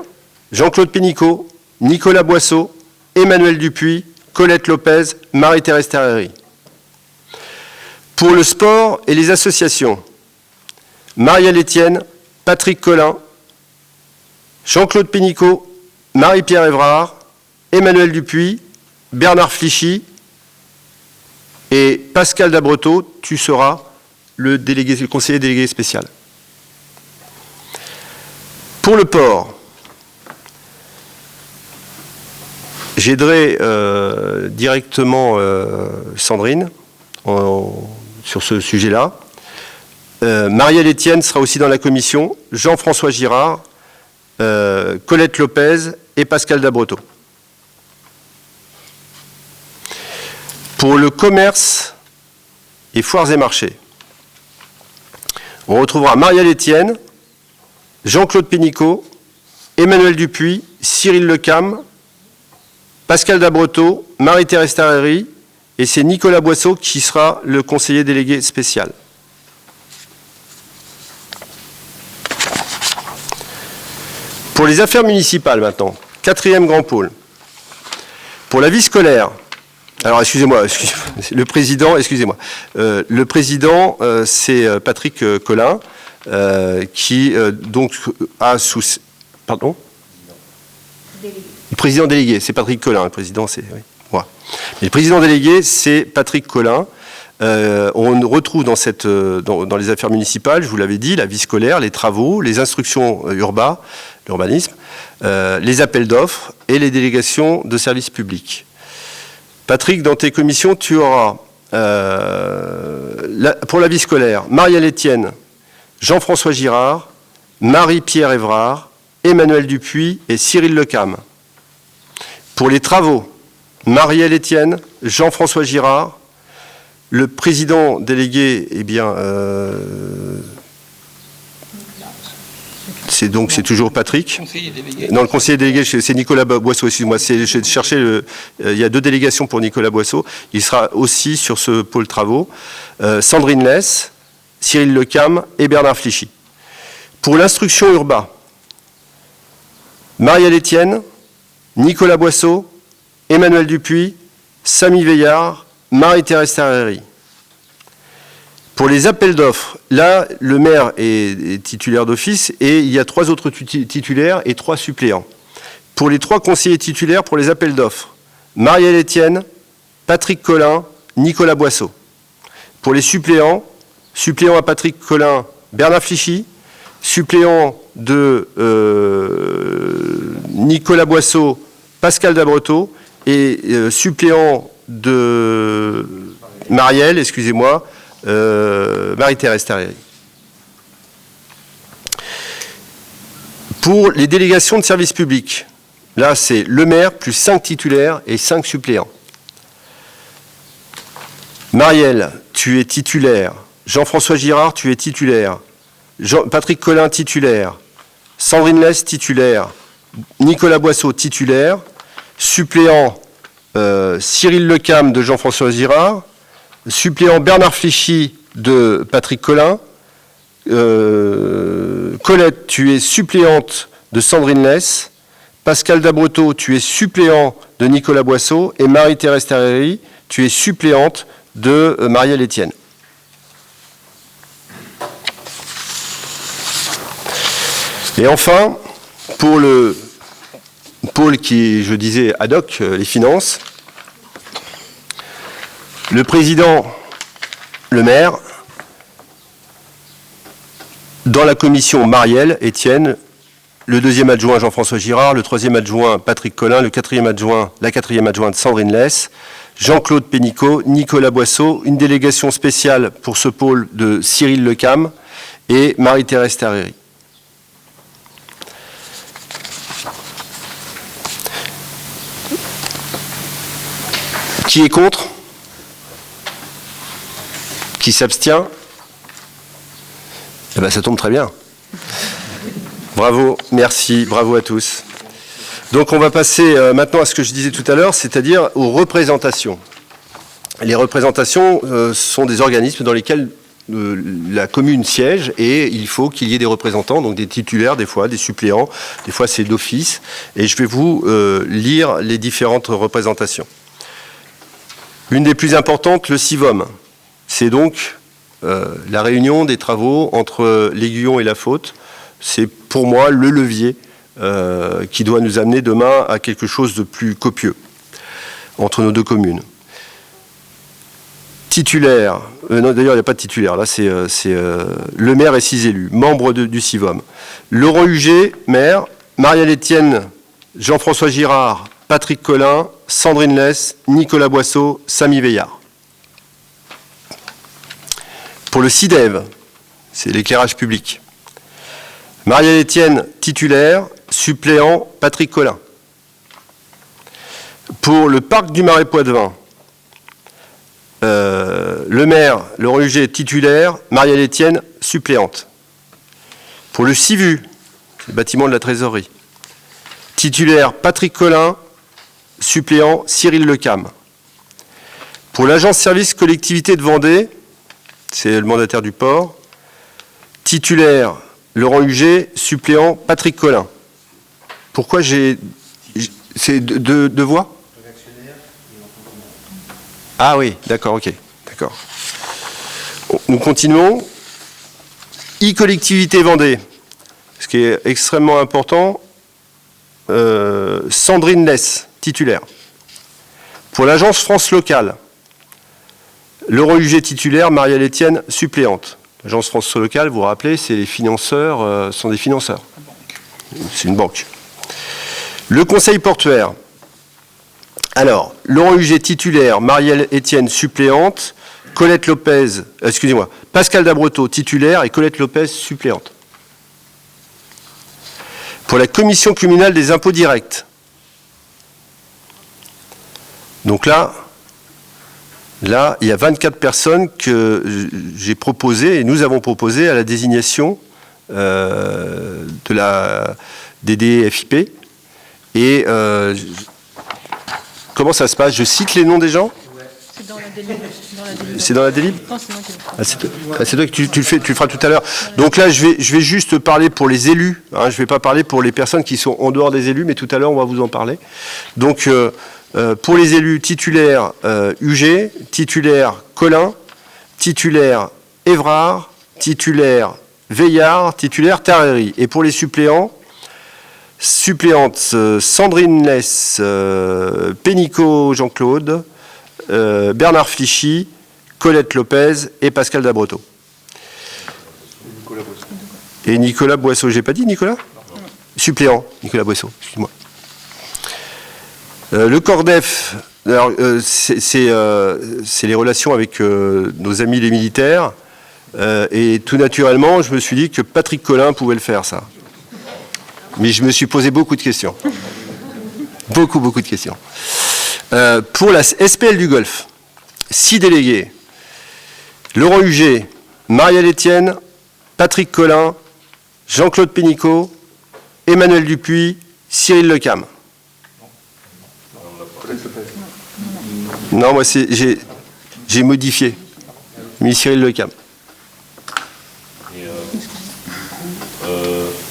Jean-Claude Pénicaud, Nicolas Boisseau, Emmanuel Dupuis, Colette Lopez, Marie-Thérèse Terreri. Pour le sport et les associations, Marielle Etienne, Patrick Collin, Jean-Claude Pénicaud, Marie-Pierre Évrard, Emmanuel Dupuis, Bernard Flichy et Pascal Dabreteau, tu seras le conseiller délégué spécial. Pour le port, j'aiderai directement Sandrine sur ce sujet-là. Marielle Etienne sera aussi dans la commission, Jean-François Girard, Colette Lopez et Pascal Dabreteau. Pour le commerce et foires et marchés, on retrouvera Marielle Etienne, Jean-Claude Pénicaud, Emmanuel Dupuis, Cyril Lecam, Pascal Dabreteau, Marie-Thérèse Tarreri, et c'est Nicolas Boisseau qui sera le conseiller délégué spécial. Pour les affaires municipales maintenant, 4e grand pôle. Pour la vie scolaire, alors excusez-moi, le président, c'est Patrick Collin, qui donc a sous... Pardon ? Le président délégué, c'est Patrick Collin, le président c'est... Oui, moi. Mais le président délégué, c'est Patrick Collin. On retrouve dans les affaires municipales, je vous l'avais dit, la vie scolaire, les travaux, les instructions l'urbanisme, les appels d'offres et les délégations de services publics. Patrick, dans tes commissions, tu auras, pour la vie scolaire, Marielle Etienne, Jean-François Girard, Marie-Pierre Évrard, Emmanuel Dupuis et Cyril Lecam. Pour les travaux, Marielle Etienne, Jean-François Girard, le président délégué, c'est toujours Patrick. Non, le conseiller délégué, c'est Nicolas Boisseau, excuse-moi. J'ai cherché, il y a 2 délégations pour Nicolas Boisseau. Il sera aussi sur ce pôle travaux. Sandrine Less, Cyril Lecam et Bernard Flichy. Pour l'instruction urbaine, Marielle Etienne, Nicolas Boisseau, Emmanuel Dupuis, Samy Veillard, Marie-Thérèse Tarreri. Pour les appels d'offres, là, le maire est titulaire d'office et il y a 3 autres titulaires et 3 suppléants. Pour les 3 conseillers titulaires pour les appels d'offres, Marielle Etienne, Patrick Collin, Nicolas Boisseau. Pour les suppléants à Patrick Collin, Bernard Flichy, suppléant de Nicolas Boisseau, Pascal Dabreteau, et suppléant de Marielle, excusez-moi, Marie-Thérèse Tarreri. Pour les délégations de services publics, là c'est le maire plus 5 titulaires et 5 suppléants. Marielle, tu es titulaire. Jean-François Girard, tu es titulaire. Patrick Collin, titulaire. Sandrine Less, titulaire. Nicolas Boisseau, titulaire. Suppléant Cyril Lecam de Jean-François Girard. Suppléant Bernard Flichy de Patrick Collin. Colette, tu es suppléante de Sandrine Less. Pascal Dabreteau, tu es suppléant de Nicolas Boisseau. Et Marie-Thérèse Tarreri, tu es suppléante de Marielle Etienne. Et enfin, pour le pôle qui, je disais, ad hoc, les finances, le président, le maire, dans la commission Marielle Etienne, le 2e adjoint Jean-François Girard, le 3e adjoint Patrick Collin, la 4e adjointe Sandrine Less, Jean-Claude Pénicaud, Nicolas Boisseau, une délégation spéciale pour ce pôle de Cyril Lecam et Marie-Thérèse Tarreri. Qui est contre ? Qui s'abstient ? Eh bien, ça tombe très bien. Bravo, merci, bravo à tous. Donc, on va passer maintenant à ce que je disais tout à l'heure, c'est-à-dire aux représentations. Les représentations sont des organismes dans lesquels la commune siège et il faut qu'il y ait des représentants, donc des titulaires des fois, des suppléants, des fois c'est d'office. Et je vais vous lire les différentes représentations. Une des plus importantes, le CIVOM. C'est donc la réunion des travaux entre l'Aiguillon et la Faute. C'est pour moi le levier qui doit nous amener demain à quelque chose de plus copieux entre nos 2 communes. Titulaire, non, d'ailleurs il n'y a pas de titulaire, là c'est le maire et 6 élus, membres du CIVOM. Laurent Huget, maire, Marielle Etienne, Jean-François Girard, Patrick Collin, Sandrine Less, Nicolas Boisseau, Samy Veillard. Pour le CIDEV, c'est l'éclairage public. Marielle Etienne, titulaire, suppléant, Patrick Collin. Pour le parc du Marais Poitevin, le maire, Laurent Huget, titulaire, Marielle Etienne, suppléante. Pour le CIVU, le bâtiment de la trésorerie, titulaire, Patrick Collin, suppléant, Cyril Lecam. Pour l'agence service collectivité de Vendée, c'est le mandataire du port, titulaire, Laurent Huget, suppléant, Patrick Collin. Pourquoi j'ai... C'est deux voix ? Ah oui, d'accord, ok. D'accord. Nous continuons. E-collectivité Vendée. Ce qui est extrêmement important, Sandrine Less, titulaire. Pour l'agence France Locale, Laurent Huget, titulaire, Marielle Etienne, suppléante. L'agence France Locale, vous vous rappelez, c'est les financeurs, sont des financeurs. C'est une banque. Le conseil portuaire. Alors, Laurent Huget, titulaire, Marielle Etienne, suppléante, Colette Lopez, excusez-moi, Pascal Dabreteau, titulaire, et Colette Lopez, suppléante. Pour la commission communale des impôts directs. Donc là, il y a 24 personnes que j'ai proposées, et nous avons proposé à la désignation de la DDFIP. Et comment ça se passe? Je cite les noms des gens? C'est dans la délib. C'est dans la délib? Non, c'est moi qui c'est toi que tu le feras tout à l'heure. Donc là, je vais juste parler pour les élus. Hein, je ne vais pas parler pour les personnes qui sont en dehors des élus, mais tout à l'heure, on va vous en parler. Donc, pour les élus titulaires, Huget, titulaire Collin, titulaire Évrard, titulaire Veillard, titulaire Tarreri. Et pour les suppléants, suppléante Sandrine Less, Pénicaud Jean-Claude, Bernard Flichy, Colette Lopez et Pascal Dabreteau. Et Nicolas Boisseau, j'ai pas dit Nicolas? Non. Suppléant, Nicolas Boisseau, excuse-moi. Le CORDEF, c'est les relations avec nos amis les militaires. Et tout naturellement, je me suis dit que Patrick Collin pouvait le faire, ça. Mais je me suis posé beaucoup de questions. Beaucoup de questions. Pour la SPL du Golfe, 6 délégués. Laurent Huget, Marielle Etienne, Patrick Collin, Jean-Claude Pénicaud, Emmanuel Dupuis, Cyril Lecam. Non, moi j'ai modifié. Mais Cyril Lecam.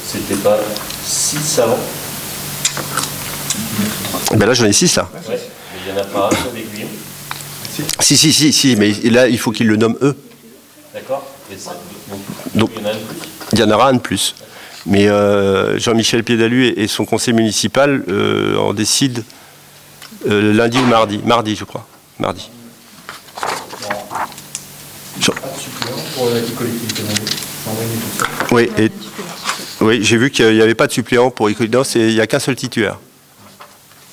C'était pas 6 avant? Ben là, j'en ai 6 là. Ouais, mais il n'y en a pas un sur les Guyons. Si, mais là, il faut qu'ils le nomment eux. D'accord. Donc, il y en a un de plus. Il y en aura un de plus. Mais Jean-Michel Piédalu et son conseil municipal en décident lundi ou mardi. Mardi, je crois. Mardi. Oui, oui, j'ai vu qu'il n'y avait pas de suppléant pour Économie. Il n'y a qu'un seul titulaire.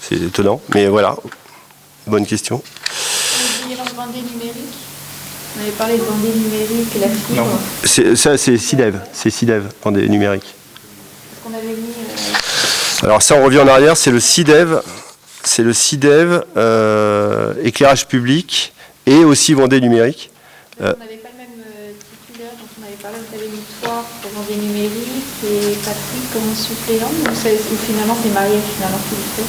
C'est étonnant, mais voilà. Bonne question. Vendée numérique. On avait parlé de Vendée numérique et la fibre. Ça, c'est SIDEV. C'est SIDEV, Vendée numérique. Est-ce qu'on avait mis... Alors ça, on revient en arrière, c'est le SIDEV. C'est le SIDEV, éclairage public, et aussi Vendée numérique. On n'avait pas le même titulaire dont on avait parlé. On avait mis 3 pour Vendée numérique et Patrick comme suppléant. Ou finalement, c'est Marielle finalement qui le fait.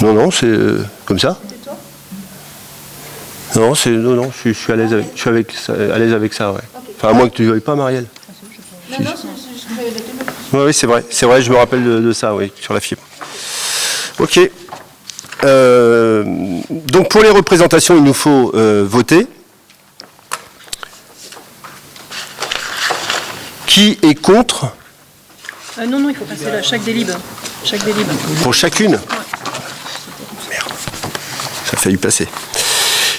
Non, c'est comme ça. C'est toi? Non, je suis à l'aise avec, à l'aise avec ça, ouais. Okay. Enfin, à moins que tu ne veuilles pas, Marielle. Non, je vais la deux. Oui, c'est vrai, je me rappelle de ça, oui, sur la fibre. Ok. Donc, pour les représentations, il nous faut voter. Qui est contre? Non, il faut passer là, chaque délib. Pour chacune? Ouais. Merde. Ça a failli passer.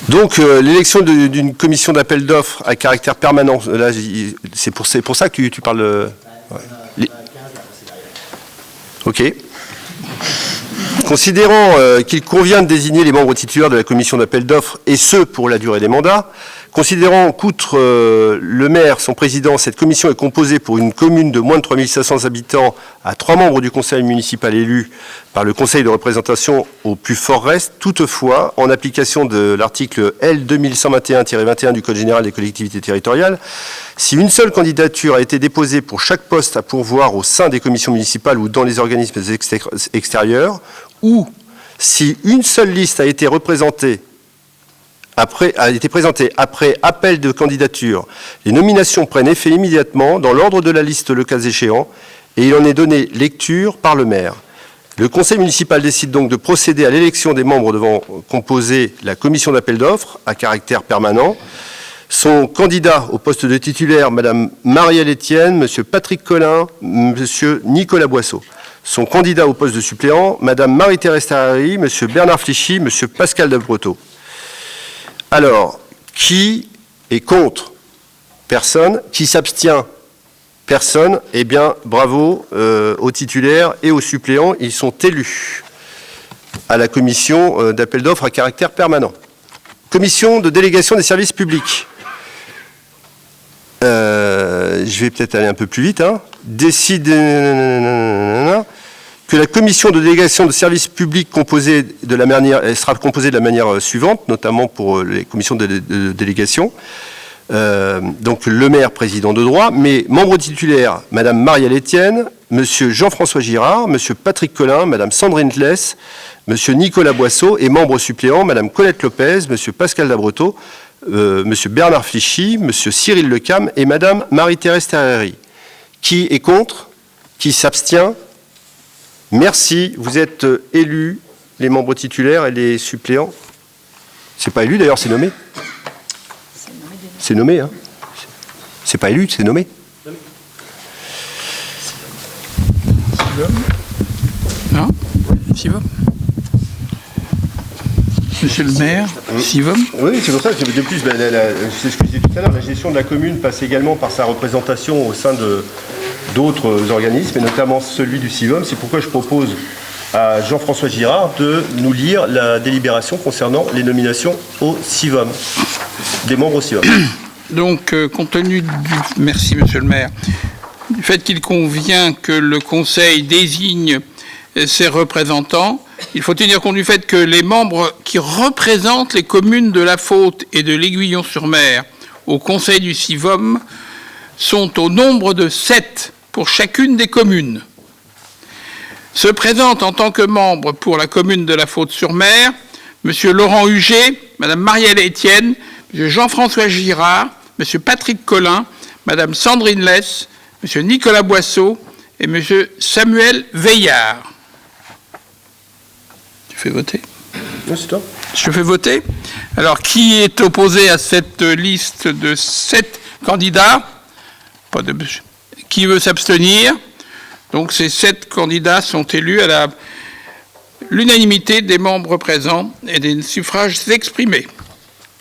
Donc, l'élection d'une commission d'appel d'offres à caractère permanent, là, c'est pour ça que tu parles... Ouais. Ok. Considérant qu'il convient de désigner les membres titulaires de la commission d'appel d'offres, et ce, pour la durée des mandats, Considérant qu'outre le maire, son président, cette commission est composée pour une commune de moins de 3500 habitants à 3 membres du conseil municipal élus par le conseil de représentation au plus fort reste, toutefois, en application de l'article L 2121-21 du Code général des collectivités territoriales, si une seule candidature a été déposée pour chaque poste à pourvoir au sein des commissions municipales ou dans les organismes extérieurs, ou si une seule liste a été présentée après appel de candidature, les nominations prennent effet immédiatement dans l'ordre de la liste le cas échéant et il en est donné lecture par le maire. Le conseil municipal décide donc de procéder à l'élection des membres devant composer la commission d'appel d'offres à caractère permanent. Son candidat au poste de titulaire, Madame Marielle Etienne, Monsieur Patrick Collin, Monsieur Nicolas Boisseau. Son candidat au poste de suppléant, Madame Marie-Thérèse Tarary, Monsieur Bernard Flichy, Monsieur Pascal Dabreteau. Alors, qui est contre? Personne. Qui s'abstient? Personne. Eh bien, bravo aux titulaires et aux suppléants. Ils sont élus à la commission d'appel d'offres à caractère permanent. Commission de délégation des services publics. Je vais peut-être aller un peu plus vite. Décide que la commission de délégation de services publics sera composée de la manière suivante, notamment pour les commissions de délégation. Donc le maire, président de droit, mais membres titulaires, Madame Marielle Etienne, Monsieur Jean-François Girard, Monsieur Patrick Collin, Madame Sandrine Tless, Monsieur Nicolas Boisseau et membres suppléants, Madame Colette Lopez, Monsieur Pascal Dabreteau, Monsieur Bernard Flichy, Monsieur Cyril Lecam et Madame Marie-Thérèse Tarary. Qui est contre? Qui s'abstient? Merci, vous êtes élus, les membres titulaires et les suppléants. C'est pas élu d'ailleurs, c'est nommé. C'est nommé, hein. C'est pas élu, c'est nommé. Non? Sivom. Monsieur le maire, Sivom. Oui, c'est pour ça que de plus, c'est ce que je disais tout à l'heure, la gestion de la commune passe également par sa représentation au sein d'autres organismes, et notamment celui du CIVOM. C'est pourquoi je propose à Jean-François Girard de nous lire la délibération concernant les nominations au CIVOM, des membres au CIVOM. Donc, compte tenu merci monsieur le maire, du fait qu'il convient que le conseil désigne ses représentants, il faut tenir compte du fait que les membres qui représentent les communes de La Faute et de l'Aiguillon-sur-Mer au conseil du CIVOM sont au nombre de 7 pour chacune des communes. Se présentent en tant que membres pour la commune de La Faute-sur-Mer Monsieur Laurent Huget, Madame Marielle Etienne, Monsieur Jean-François Girard, Monsieur Patrick Collin, Madame Sandrine Tless, Monsieur Nicolas Boisseau et Monsieur Samuel Veillard. Tu fais voter? Oui, c'est toi. Je fais voter. Alors, qui est opposé à cette liste de 7 candidats? Pas de... Qui veut s'abstenir? Donc, ces 7 candidats sont élus à l'unanimité des membres présents et des suffrages exprimés.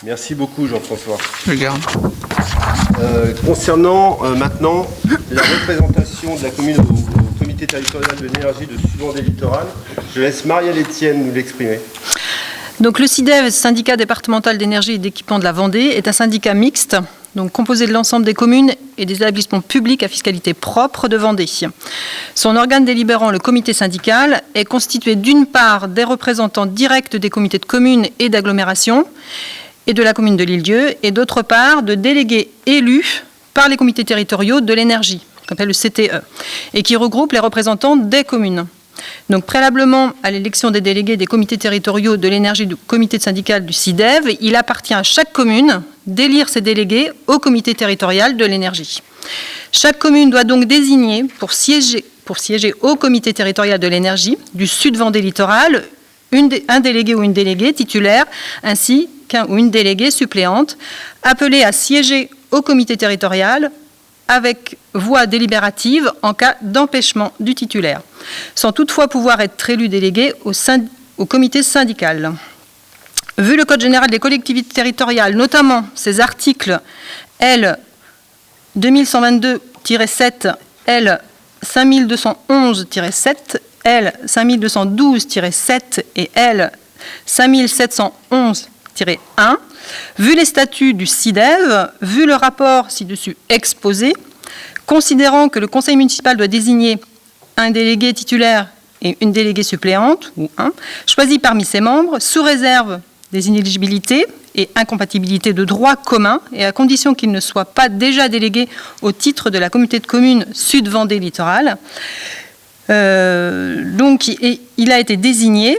Merci beaucoup, Jean-François. Je garde. Concernant maintenant la représentation de la commune au comité territorial de l'énergie de Sud-Vendée Littoral, je laisse Marielle Etienne nous l'exprimer. Donc le SIDEV, syndicat départemental d'énergie et d'équipement de la Vendée, est un syndicat mixte, donc composé de l'ensemble des communes et des établissements publics à fiscalité propre de Vendée. Son organe délibérant, le comité syndical, est constitué d'une part des représentants directs des comités de communes et d'agglomération et de la commune de l'Île-Dieu, et d'autre part de délégués élus par les comités territoriaux de l'énergie, qu'on appelle le CTE, et qui regroupe les représentants des communes. Donc, préalablement à l'élection des délégués des comités territoriaux de l'énergie du comité syndical du SIDEV, il appartient à chaque commune d'élire ses délégués au comité territorial de l'énergie. Chaque commune doit donc désigner pour siéger au comité territorial de l'énergie du Sud-Vendée Littoral un délégué ou une déléguée titulaire, ainsi qu'un ou une déléguée suppléante, appelée à siéger au comité territorial avec voix délibérative en cas d'empêchement du titulaire, sans toutefois pouvoir être élu délégué au comité syndical. Vu le Code général des collectivités territoriales, notamment ses articles L 2122-7, L 5211-7, L 5212-7 et L 5711-7, 4-1, vu les statuts du CIDEV, vu le rapport ci-dessus exposé, considérant que le conseil municipal doit désigner un délégué titulaire et une déléguée suppléante, ou un, choisi parmi ses membres, sous réserve des inéligibilités et incompatibilités de droit commun, et à condition qu'il ne soit pas déjà délégué au titre de la communauté de communes Sud-Vendée Littoral. Donc, il a été désigné.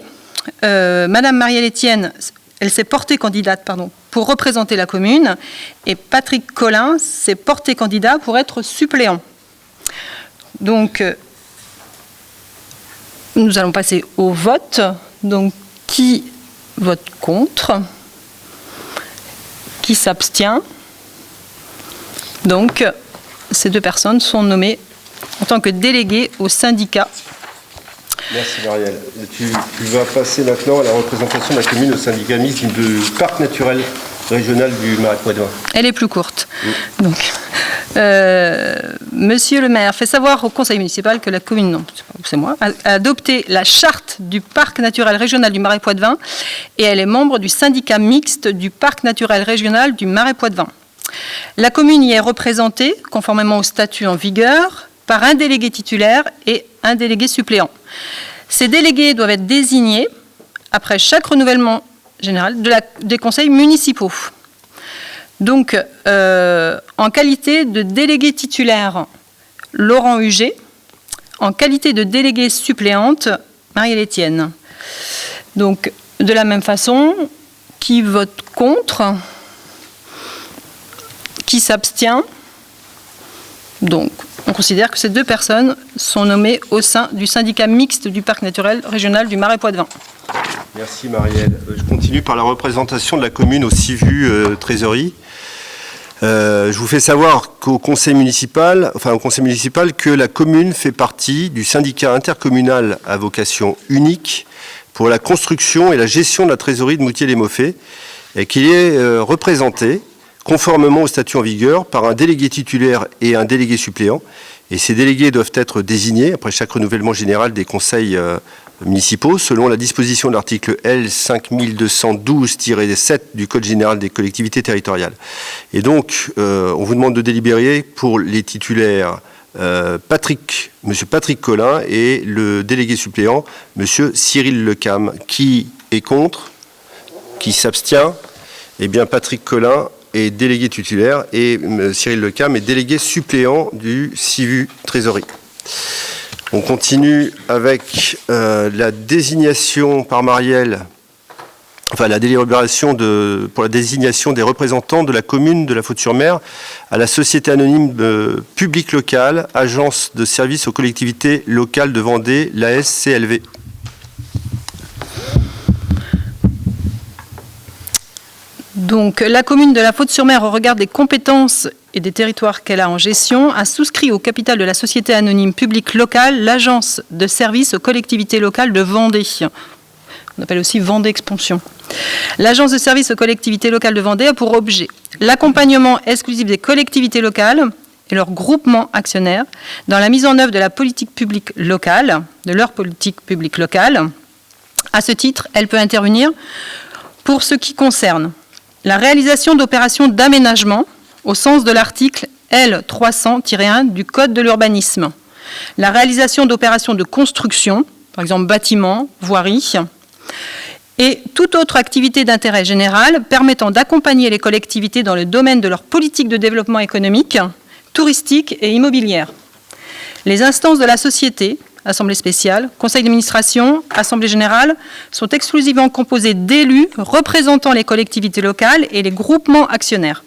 Madame Marielle Etienne, elle s'est portée candidate, pour représenter la commune, et Patrick Collin s'est porté candidat pour être suppléant. Donc, nous allons passer au vote. Donc, qui vote contre? Qui s'abstient? Donc, ces deux personnes sont nommées en tant que déléguées au syndicat. Merci Marielle. Tu vas passer maintenant à la représentation de la commune au syndicat mixte du parc naturel régional du Marais Poitevin. Elle est plus courte. Oui. Donc, Monsieur le maire fait savoir au conseil municipal que la commune, non, c'est moi, a adopté la charte du parc naturel régional du Marais Poitevin et elle est membre du syndicat mixte du parc naturel régional du Marais Poitevin. La commune y est représentée, conformément au statut en vigueur, par un délégué titulaire et un délégué suppléant. Ces délégués doivent être désignés après chaque renouvellement général des conseils municipaux. Donc, en qualité de délégué titulaire, Laurent Huget, en qualité de déléguée suppléante, Marielle Etienne. Donc, de la même façon, qui vote contre? Qui s'abstient? Donc, on considère que ces deux personnes sont nommées au sein du syndicat mixte du parc naturel régional du Marais Poitevin. Merci Marielle. Je continue par la représentation de la commune au CIVU Trésorerie. Je vous fais savoir qu'au conseil municipal, que la commune fait partie du syndicat intercommunal à vocation unique pour la construction et la gestion de la trésorerie de Moutier-les-Mauffets et qu'il est représenté conformément au statut en vigueur par un délégué titulaire et un délégué suppléant. Et ces délégués doivent être désignés après chaque renouvellement général des conseils municipaux selon la disposition de l'article L 5212-7 du Code général des collectivités territoriales. Et donc, on vous demande de délibérer pour les titulaires Monsieur Patrick Collin et le délégué suppléant, Monsieur Cyril Lecam. Qui est contre? Qui s'abstient? Eh bien, Patrick Collin est délégué titulaire et Cyril Lecam est délégué suppléant du CIVU Trésorerie. On continue avec la désignation par Marielle, la délibération pour la désignation des représentants de la commune de La Faute-sur-Mer à la Société anonyme publique locale, agence de services aux collectivités locales de Vendée, l'ASCLV. Donc, la commune de La Faute-sur-Mer, au regard des compétences et des territoires qu'elle a en gestion, a souscrit au capital de la Société anonyme publique locale l'agence de services aux collectivités locales de Vendée. On appelle aussi Vendée Expansion. L'agence de services aux collectivités locales de Vendée a pour objet l'accompagnement exclusif des collectivités locales et leurs groupements actionnaires dans la mise en œuvre de la politique publique locale, de leur politique publique locale. À ce titre, elle peut intervenir pour ce qui concerne la réalisation d'opérations d'aménagement au sens de l'article L 300-1 du Code de l'urbanisme, la réalisation d'opérations de construction, par exemple bâtiments, voiries, et toute autre activité d'intérêt général permettant d'accompagner les collectivités dans le domaine de leur politique de développement économique, touristique et immobilière. Les instances de la société, Assemblée spéciale, Conseil d'administration, Assemblée générale, sont exclusivement composées d'élus représentant les collectivités locales et les groupements actionnaires.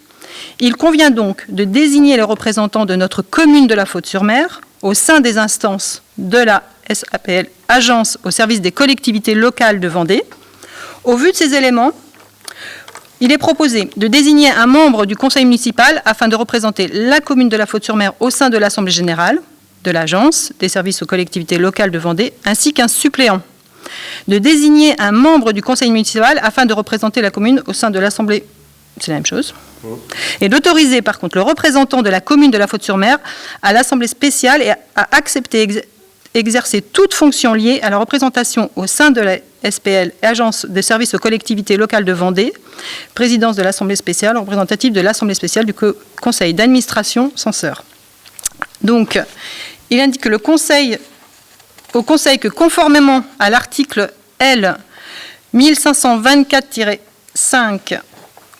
Il convient donc de désigner les représentants de notre commune de La Faute-sur-Mer au sein des instances de la SAPL, Agence au service des collectivités locales de Vendée. Au vu de ces éléments, il est proposé de désigner un membre du conseil municipal afin de représenter la commune de La Faute-sur-Mer au sein de l'Assemblée générale, de l'Agence des services aux collectivités locales de Vendée, ainsi qu'un suppléant. De désigner un membre du conseil municipal afin de représenter la commune au sein de l'Assemblée, c'est la même chose. Et d'autoriser par contre le représentant de la commune de La Faute-sur-Mer à l'Assemblée spéciale et à accepter exercer toute fonction liée à la représentation au sein de la SPL, Agence des services aux collectivités locales de Vendée, présidence de l'Assemblée spéciale, représentative de l'Assemblée spéciale du conseil d'administration censeur. Donc, il indique que au conseil que conformément à l'article L 1524-5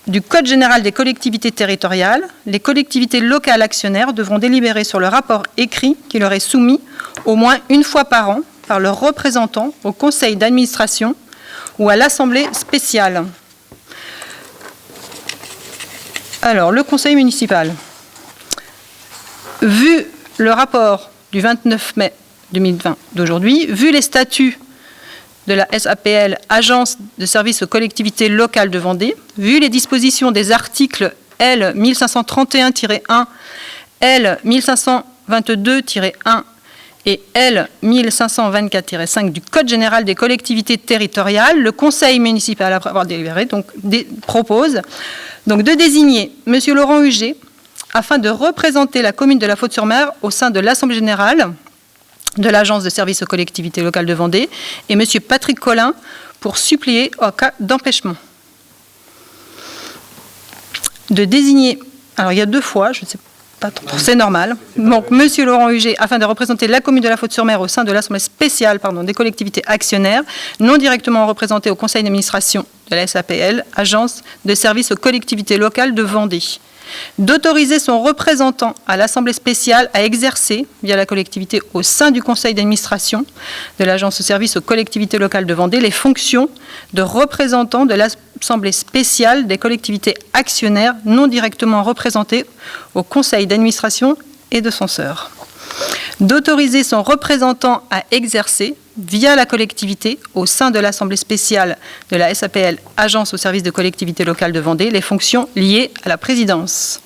du Code général des collectivités territoriales, les collectivités locales actionnaires devront délibérer sur le rapport écrit qui leur est soumis au moins une fois par an par leurs représentants au conseil d'administration ou à l'Assemblée spéciale. Alors, le conseil municipal. Vu le rapport du 29 mai 2020 d'aujourd'hui, vu les statuts de la SAPL, Agence de services aux collectivités locales de Vendée, vu les dispositions des articles L 1531-1, L 1522-1 et L 1524-5 du Code général des collectivités territoriales, le Conseil municipal, après avoir délibéré, propose de désigner M. Laurent Huget afin de représenter la commune de La Faute-sur-Mer au sein de l'Assemblée générale de l'Agence de services aux collectivités locales de Vendée et M. Patrick Collin pour suppléer en cas d'empêchement. De désigner, alors il y a 2 fois, je ne sais pas trop, c'est normal, donc M. Laurent Huget afin de représenter la commune de La Faute-sur-Mer au sein de l'Assemblée spéciale des collectivités actionnaires, non directement représentées au conseil d'administration de la SAPL, Agence de services aux collectivités locales de Vendée. D'autoriser son représentant à l'Assemblée spéciale à exercer, via la collectivité au sein du conseil d'administration de l'Agence de services aux collectivités locales de Vendée, les fonctions de représentant de l'Assemblée spéciale des collectivités actionnaires non directement représentées au conseil d'administration et de censeur. D'autoriser son représentant à exercer, via la collectivité, au sein de l'Assemblée spéciale de la SAPL, Agence au service de collectivités locales de Vendée, les fonctions liées à la présidence.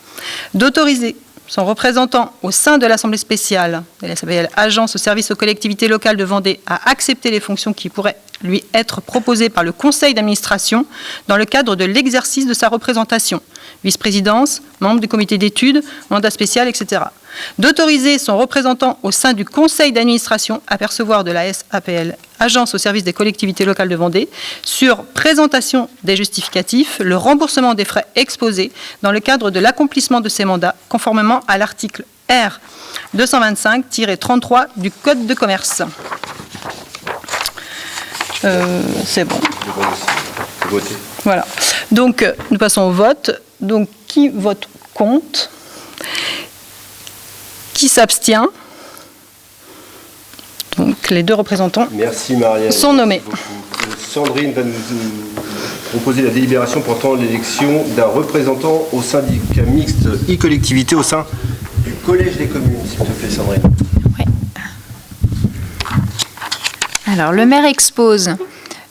D'autoriser son représentant au sein de l'Assemblée spéciale de la SAPL, Agence au service aux collectivités locales de Vendée, à accepter les fonctions qui pourraient lui être proposées par le conseil d'administration dans le cadre de l'exercice de sa représentation. Vice-présidence, membre du comité d'études, mandat spécial, etc. D'autoriser son représentant au sein du conseil d'administration à percevoir de la SAPL, Agence au service des collectivités locales de Vendée, sur présentation des justificatifs, le remboursement des frais exposés dans le cadre de l'accomplissement de ses mandats, conformément à l'article R 225-33 du Code de commerce. C'est bon. Voilà. Donc, nous passons au vote. Donc, qui vote contre? Qui s'abstient? Donc, les 2 représentants sont nommés. Sandrine va nous proposer la délibération portant l'élection d'un représentant au syndicat mixte e-collectivité au sein du Collège des communes, s'il te plaît, Sandrine. Oui. Alors, le maire expose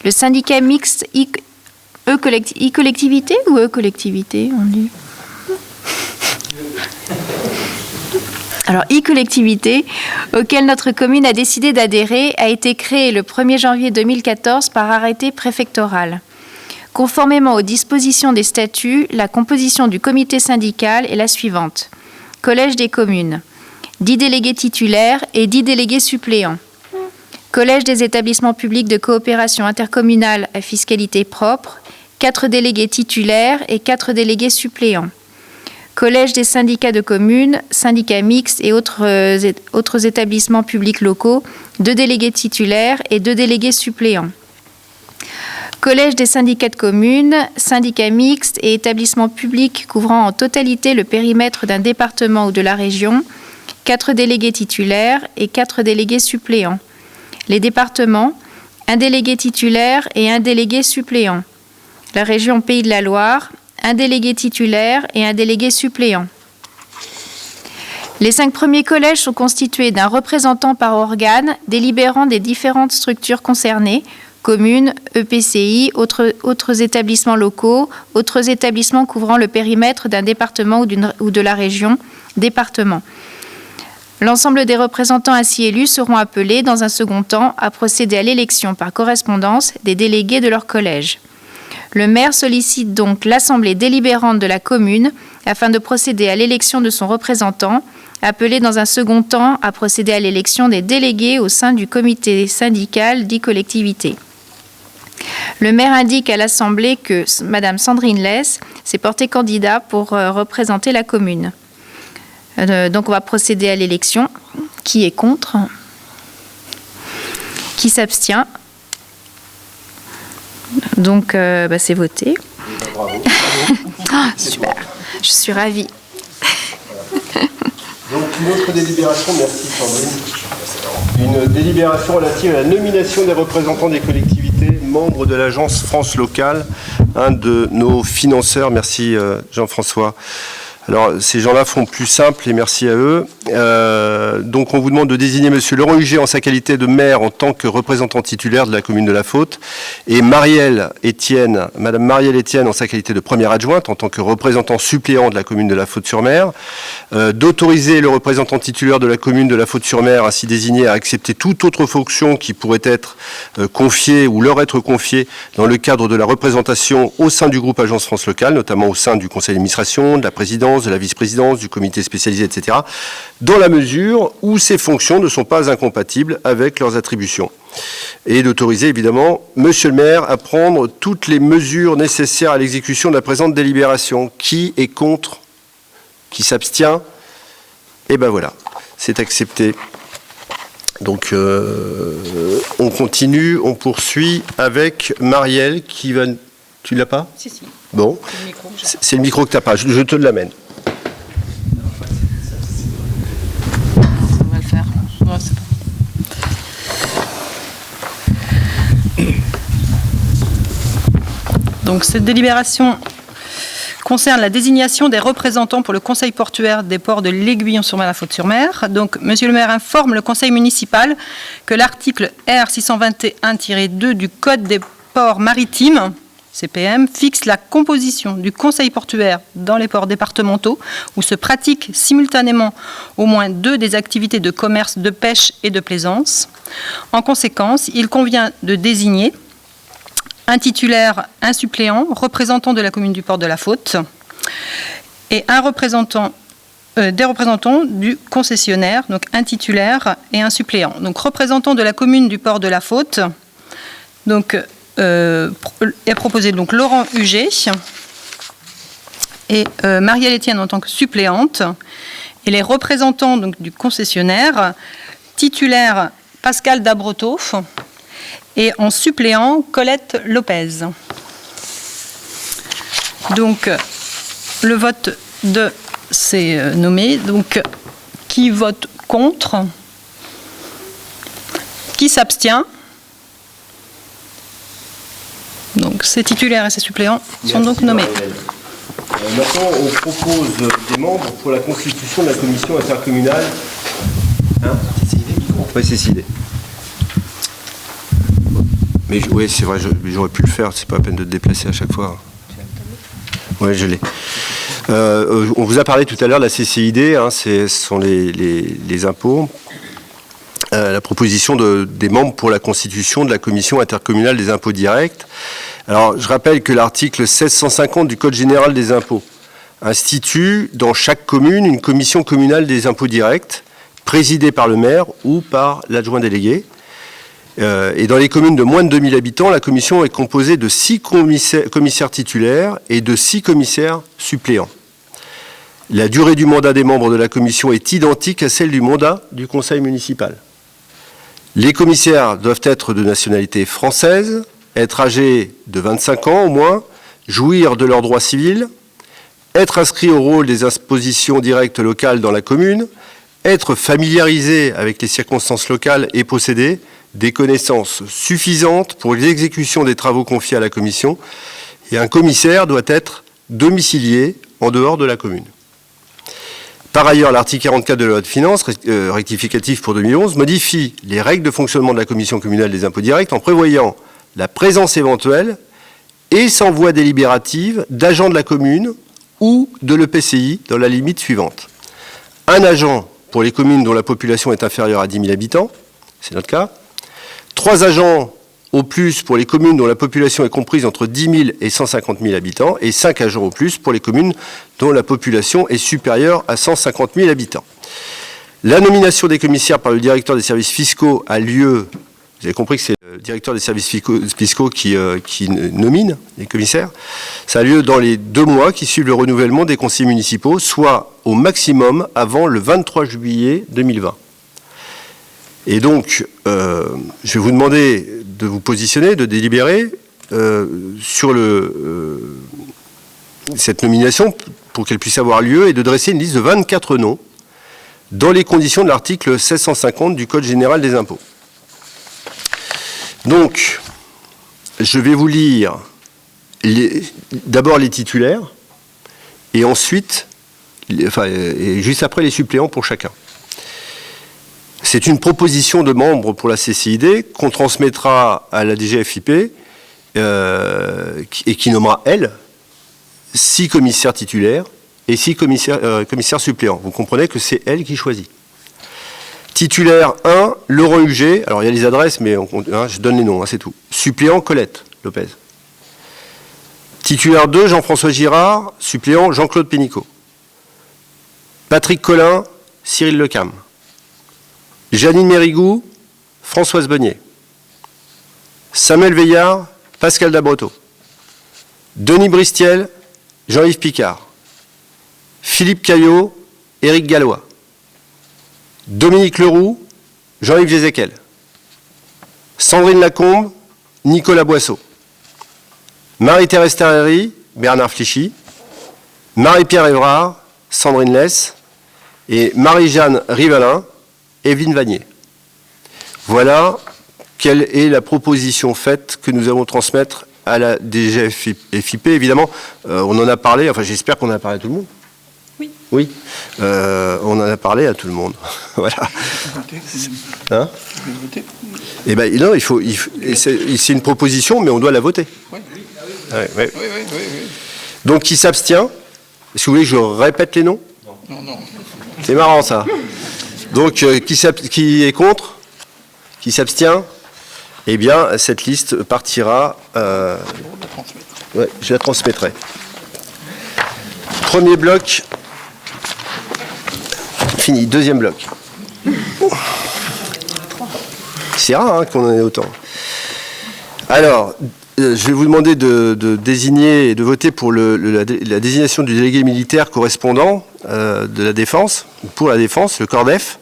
le syndicat mixte e-collectivité ou e-collectivité, on dit. Alors, e-collectivité, auquel notre commune a décidé d'adhérer, a été créée le 1er janvier 2014 par arrêté préfectoral. Conformément aux dispositions des statuts, la composition du comité syndical est la suivante. Collège des communes, 10 délégués titulaires et 10 délégués suppléants. Collège des établissements publics de coopération intercommunale à fiscalité propre, 4 délégués titulaires et 4 délégués suppléants. Collège des syndicats de communes, syndicats mixtes et autres établissements publics locaux, 2 délégués titulaires et 2 délégués suppléants. Collège des syndicats de communes, syndicats mixtes et établissements publics couvrant en totalité le périmètre d'un département ou de la région, 4 délégués titulaires et 4 délégués suppléants. Les départements, 1 délégué titulaire et 1 délégué suppléant. La région Pays de la Loire, 1 délégué titulaire et 1 délégué suppléant. Les 5 premiers collèges sont constitués d'un représentant par organe délibérant des différentes structures concernées, communes, EPCI, autres établissements locaux, autres établissements couvrant le périmètre d'un département ou de la région, département. L'ensemble des représentants ainsi élus seront appelés, dans un second temps, à procéder à l'élection par correspondance des délégués de leur collège. Le maire sollicite donc l'assemblée délibérante de la commune afin de procéder à l'élection de son représentant, appelé dans un second temps à procéder à l'élection des délégués au sein du comité syndical dit collectivité. Le maire indique à l'Assemblée que Madame Sandrine Lès s'est portée candidat pour représenter la commune. Donc on va procéder à l'élection. Qui est contre? Qui s'abstient? Donc c'est voté. Bravo. Ah, super, je suis ravie. Donc une autre délibération, merci Sandrine. Une délibération relative à la nomination des représentants des collectivités membres de l'agence France Locale, un de nos financeurs. Merci Jean-François. Alors, ces gens-là font plus simple et merci à eux. Donc, on vous demande de désigner Monsieur Laurent Huget en sa qualité de maire en tant que représentant titulaire de la commune de La Faute et Madame Marielle Etienne en sa qualité de première adjointe en tant que représentant suppléant de la commune de La Faute-sur-Mer. D'autoriser le représentant titulaire de la commune de La Faute-sur-Mer ainsi désigné à accepter toute autre fonction qui pourrait être confiée ou leur être confiée dans le cadre de la représentation au sein du groupe Agence France Locale, notamment au sein du conseil d'administration, de la présidence, de la vice-présidence, du comité spécialisé, etc., dans la mesure où ces fonctions ne sont pas incompatibles avec leurs attributions. Et d'autoriser évidemment Monsieur le maire à prendre toutes les mesures nécessaires à l'exécution de la présente délibération. Qui est contre? Qui s'abstient? Et ben voilà, c'est accepté. Donc on continue, on poursuit avec Marielle qui va... Tu l'as pas? Si. Bon, c'est le micro que tu n'as pas, je te l'amène. On va le faire. Ouais, c'est bon. Donc cette délibération concerne la désignation des représentants pour le conseil portuaire des ports de l'Aiguillon-sur-Mer à la Faute-sur-Mer. Donc, Monsieur le maire informe le conseil municipal que l'article R621-2 du Code des ports maritimes, CPM, fixe la composition du conseil portuaire dans les ports départementaux où se pratiquent simultanément au moins 2 des activités de commerce, de pêche et de plaisance. En conséquence, il convient de désigner un titulaire, un suppléant, représentant de la commune du port de la Faute, et un représentant, des représentants du concessionnaire, donc un titulaire et un suppléant. Donc représentant de la commune du port de la Faute, donc est proposé donc Laurent Huget et Marielle Etienne en tant que suppléante, et les représentants donc du concessionnaire, titulaire Pascal Dabreteau, et en suppléant, Colette Lopez. Donc, le vote de ces nommés. Donc, qui vote contre? Qui s'abstient? Donc, ces titulaires et ces suppléants sont donc nommés. Maintenant, on propose des membres pour la constitution de la commission intercommunale. Oui, Cécile. Mais oui, c'est vrai, j'aurais pu le faire, c'est pas la peine de te déplacer à chaque fois. Oui, je l'ai. On vous a parlé tout à l'heure de la CCID, ce sont les impôts. La proposition des membres pour la constitution de la commission intercommunale des impôts directs. Alors, je rappelle que l'article 1650 du Code général des impôts institue dans chaque commune une commission communale des impôts directs, présidée par le maire ou par l'adjoint délégué. Et dans les communes de moins de 2000 habitants, la commission est composée de 6 commissaires titulaires et de 6 commissaires suppléants. La durée du mandat des membres de la commission est identique à celle du mandat du conseil municipal. Les commissaires doivent être de nationalité française, être âgés de 25 ans au moins, jouir de leurs droits civils, être inscrits au rôle des impositions directes locales dans la commune, être familiarisés avec les circonstances locales et posséder des connaissances suffisantes pour l'exécution des travaux confiés à la commission, et un commissaire doit être domicilié en dehors de la commune. Par ailleurs, l'article 44 de la loi de finances rectificative pour 2011 modifie les règles de fonctionnement de la commission communale des impôts directs en prévoyant la présence éventuelle et sans voix délibérative d'agents de la commune ou de l'EPCI dans la limite suivante. Un agent pour les communes dont la population est inférieure à 10 000 habitants, c'est notre cas. 3 agents au plus pour les communes dont la population est comprise entre 10 000 et 150 000 habitants, et 5 agents au plus pour les communes dont la population est supérieure à 150 000 habitants. La nomination des commissaires par le directeur des services fiscaux a lieu Vous avez compris que c'est le directeur des services fiscaux qui nomine les commissaires. Ça a lieu dans les 2 mois qui suivent le renouvellement des conseillers municipaux, soit au maximum avant le 23 juillet 2020. Et donc, je vais vous demander de vous positionner, de délibérer sur cette nomination pour qu'elle puisse avoir lieu et de dresser une liste de 24 noms dans les conditions de l'article 1650 du Code général des impôts. Donc, je vais vous lire d'abord les titulaires et ensuite, et juste après, les suppléants pour chacun. C'est une proposition de membres pour la CCID qu'on transmettra à la DGFiP et qui nommera, elle, 6 commissaires titulaires et 6 commissaires suppléants. Vous comprenez que c'est elle qui choisit. Titulaire 1, Laurent Huget. Alors, il y a les adresses, mais je donne les noms, c'est tout. Suppléant, Colette Lopez. Titulaire 2, Jean-François Girard. Suppléant, Jean-Claude Pénicaud. Patrick Collin, Cyril Lecam. Janine Mérigou, Françoise Bonnier. Samuel Veillard, Pascal Dabreteau. Denis Bristiel, Jean-Yves Picard. Philippe Caillot, Éric Gallois. Dominique Leroux, Jean-Yves Jézéquel. Sandrine Lacombe, Nicolas Boisseau. Marie-Thérèse Terrery, Bernard Flichy. Marie-Pierre Évrard, Sandrine Less. Et Marie-Jeanne Rivalin, Evelyne Vanier. Voilà quelle est la proposition faite que nous allons transmettre à la DGFiP. Évidemment, on en a parlé, enfin j'espère qu'on en a parlé à tout le monde. Oui. Oui, on en a parlé à tout le monde. Voilà. Hein ? Eh bien, non, c'est une proposition, mais on doit la voter. Oui. Ouais. Oui. Donc, qui s'abstient ? Est-ce que vous voulez que je répète les noms ? Non. C'est marrant, ça. Donc, qui est contre ? Qui s'abstient ? Eh bien, cette liste partira... je la transmettrai. Premier bloc... Fini. Deuxième bloc. C'est rare qu'on en ait autant. Alors, je vais vous demander de désigner et de voter pour la désignation du délégué militaire correspondant de la Défense, pour la Défense, le CORDEF.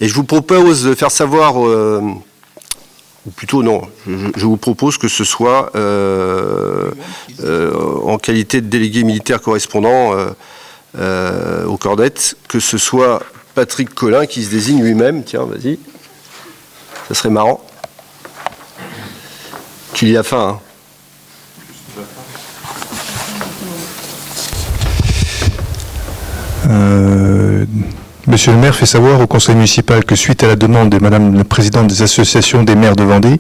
Et je vous propose de faire savoir, ou plutôt non, je vous propose que ce soit en qualité de délégué militaire correspondant au CORDEF, que ce soit Patrick Collin qui se désigne lui-même. Tiens, vas-y. Ça serait marrant. Tu lis la fin, Monsieur le maire fait savoir au conseil municipal que suite à la demande de Madame la présidente des associations des maires de Vendée,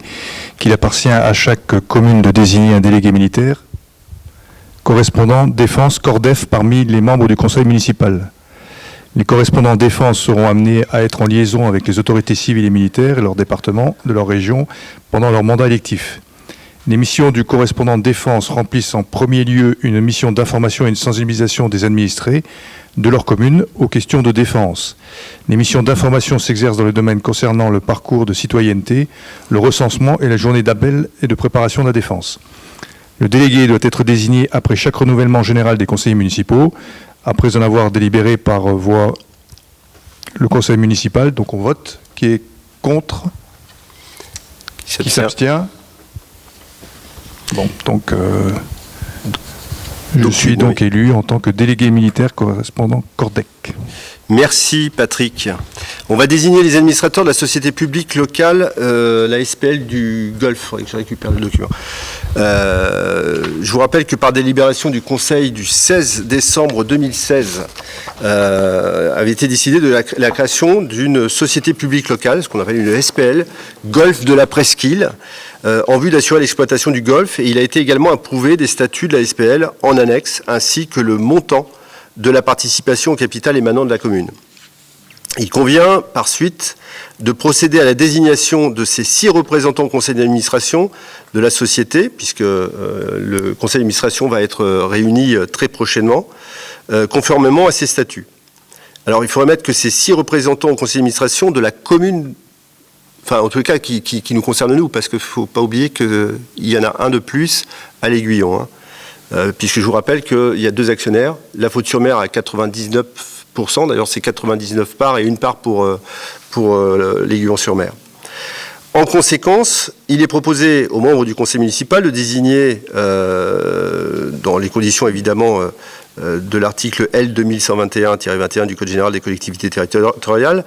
qu'il appartient à chaque commune de désigner un délégué militaire correspondant défense CORDEF parmi les membres du conseil municipal. Les correspondants défense seront amenés à être en liaison avec les autorités civiles et militaires et leur département de leur région pendant leur mandat électif. Les missions du correspondant défense remplissent en premier lieu une mission d'information et de sensibilisation des administrés de leur commune aux questions de défense. Les missions d'information s'exercent dans le domaine concernant le parcours de citoyenneté, le recensement et la journée d'appel et de préparation de la défense. Le délégué doit être désigné après chaque renouvellement général des conseillers municipaux, après en avoir délibéré par voie le conseil municipal. Donc on vote. Qui est contre ? Qui s'abstient ? Bon, donc je suis donc élu en tant que délégué militaire correspondant CORDEC. Merci Patrick. On va désigner les administrateurs de la société publique locale, la SPL du Golfe. Il faudrait que je récupère le document. Je vous rappelle que par délibération du Conseil du 16 décembre 2016, avait été décidé de la création d'une société publique locale, ce qu'on appelle une SPL, Golfe de la Presqu'île, en vue d'assurer l'exploitation du Golfe. Et il a été également approuvé des statuts de la SPL en annexe, ainsi que le montant de la participation au capital émanant de la commune. Il convient, par suite, de procéder à la désignation de ces 6 représentants au conseil d'administration de la société, puisque le conseil d'administration va être réuni très prochainement, conformément à ces statuts. Alors, il faut remettre que ces 6 représentants au conseil d'administration de la commune enfin en tout cas qui nous concerne nous, parce qu'il ne faut pas oublier qu'il y en a un de plus à l'Aiguillon, hein. Puisque je vous rappelle qu'il y a 2 actionnaires, la Faute-sur-Mer à 99%, d'ailleurs c'est 99 parts et une part pour l'Aiguillon-sur-Mer. En conséquence, il est proposé aux membres du conseil municipal de désigner, dans les conditions évidemment de l'article L 2121-21 du Code général des collectivités territoriales,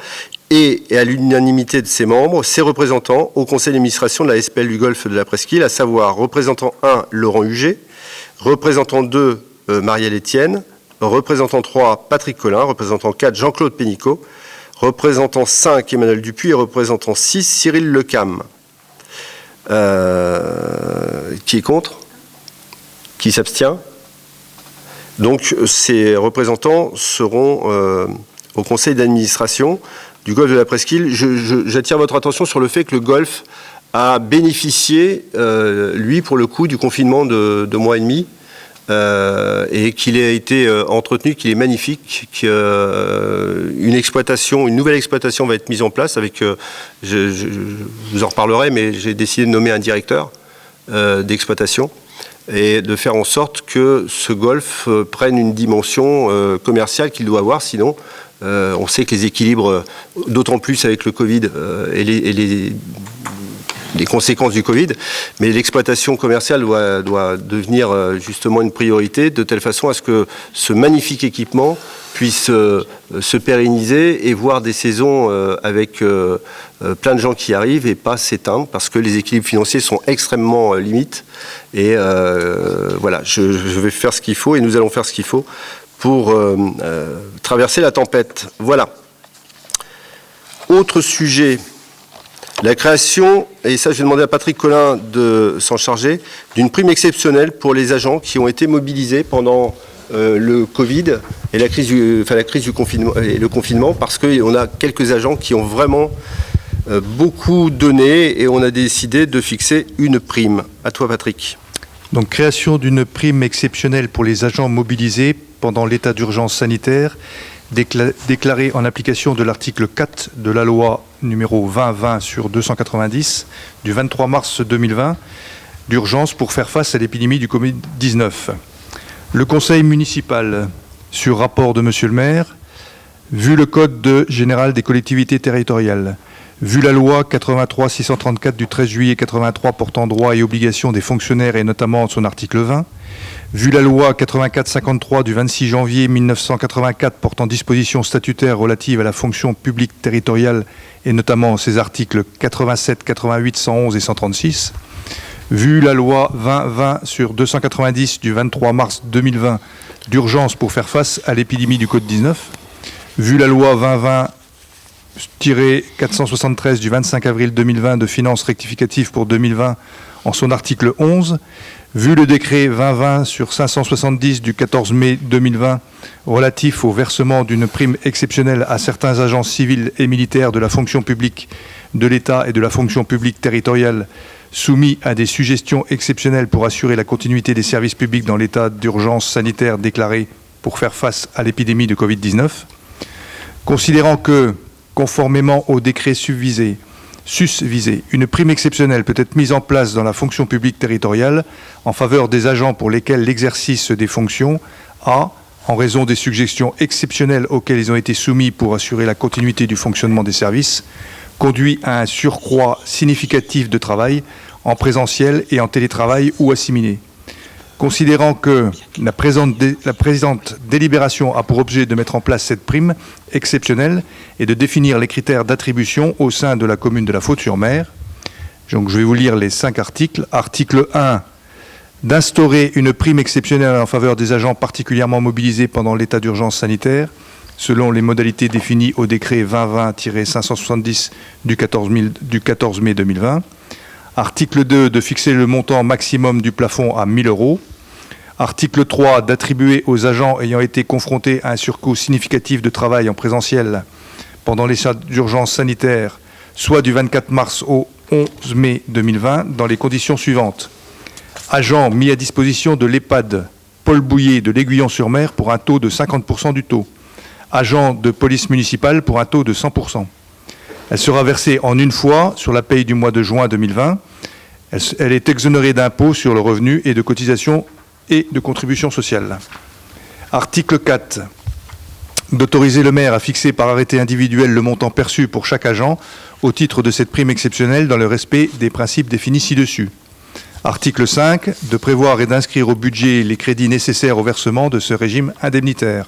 et à l'unanimité de ses membres, ses représentants au conseil d'administration de la SPL du Golfe de la Presqu'île, à savoir représentant 1, Laurent Huget, représentant 2, Marielle Etienne, représentant 3, Patrick Collin, représentant 4, Jean-Claude Pénicaud, représentant 5, Emmanuel Dupuis, et représentant 6, Cyril Lecam. Qui est contre? Qui s'abstient? Donc ces représentants seront au conseil d'administration du Golfe de la Presqu'île. J'attire votre attention sur le fait que le Golfe a bénéficié, lui, pour le coup, du confinement de 2 mois et demi, et qu'il a été entretenu, qu'il est magnifique, qu'une nouvelle exploitation va être mise en place avec, je vous en reparlerai, mais j'ai décidé de nommer un directeur d'exploitation et de faire en sorte que ce golfe prenne une dimension commerciale qu'il doit avoir, sinon on sait que les équilibres, d'autant plus avec le Covid et les conséquences du Covid, mais l'exploitation commerciale doit devenir justement une priorité, de telle façon à ce que ce magnifique équipement puisse se pérenniser et voir des saisons avec plein de gens qui arrivent et pas s'éteindre, parce que les équilibres financiers sont extrêmement limites. Et voilà, je vais faire ce qu'il faut, et nous allons faire ce qu'il faut pour traverser la tempête. Voilà. Autre sujet. La création, et ça je vais demander à Patrick Collin de s'en charger, d'une prime exceptionnelle pour les agents qui ont été mobilisés pendant le Covid et la crise du confinement, et le confinement, parce qu'on a quelques agents qui ont vraiment beaucoup donné, et on a décidé de fixer une prime. À toi, Patrick. Donc, création d'une prime exceptionnelle pour les agents mobilisés pendant l'état d'urgence sanitaire, déclaré en application de l'article 4 de la loi numéro 2020/290 du 23 mars 2020 d'urgence pour faire face à l'épidémie du Covid-19. Le conseil municipal, sur rapport de monsieur le maire, vu le code général des collectivités territoriales, vu la loi 83-634 du 13 juillet 83 portant droits et obligations des fonctionnaires et notamment son article 20, vu la loi 84-53 du 26 janvier 1984 portant dispositions statutaires relatives à la fonction publique territoriale et notamment ses articles 87, 88, 111 et 136, vu la loi 2020/290 du 23 mars 2020 d'urgence pour faire face à l'épidémie du Covid-19, vu la loi 2020-473 du 25 avril 2020 de finances rectificatives pour 2020 en son article 11, vu le décret 2020/570 du 14 mai 2020 relatif au versement d'une prime exceptionnelle à certains agents civils et militaires de la fonction publique de l'État et de la fonction publique territoriale soumis à des suggestions exceptionnelles pour assurer la continuité des services publics dans l'état d'urgence sanitaire déclaré pour faire face à l'épidémie de Covid-19, considérant que, conformément au décret susvisé, une prime exceptionnelle peut être mise en place dans la fonction publique territoriale en faveur des agents pour lesquels l'exercice des fonctions a, en raison des suggestions exceptionnelles auxquelles ils ont été soumis pour assurer la continuité du fonctionnement des services, conduit à un surcroît significatif de travail en présentiel et en télétravail ou assimilé. Considérant que la présente délibération a pour objet de mettre en place cette prime exceptionnelle et de définir les critères d'attribution au sein de la commune de la Faute-sur-Mer. Donc je vais vous lire les 5 articles. Article 1, d'instaurer une prime exceptionnelle en faveur des agents particulièrement mobilisés pendant l'état d'urgence sanitaire, selon les modalités définies au décret 2020-570 du 14 mai 2020. Article 2, de fixer le montant maximum du plafond à 1 000 €. Article 3, d'attribuer aux agents ayant été confrontés à un surcoût significatif de travail en présentiel pendant l'état d'urgence sanitaire, soit du 24 mars au 11 mai 2020, dans les conditions suivantes. Agents mis à disposition de l'EHPAD Paul Bouillet de l'Aiguillon-sur-Mer pour un taux de 50% du taux. Agents de police municipale pour un taux de 100%. Elle sera versée en une fois sur la paye du mois de juin 2020. Elle est exonérée d'impôts sur le revenu et de cotisations et de contributions sociales. Article 4. D'autoriser le maire à fixer par arrêté individuel le montant perçu pour chaque agent au titre de cette prime exceptionnelle dans le respect des principes définis ci-dessus. Article 5. De prévoir et d'inscrire au budget les crédits nécessaires au versement de ce régime indemnitaire.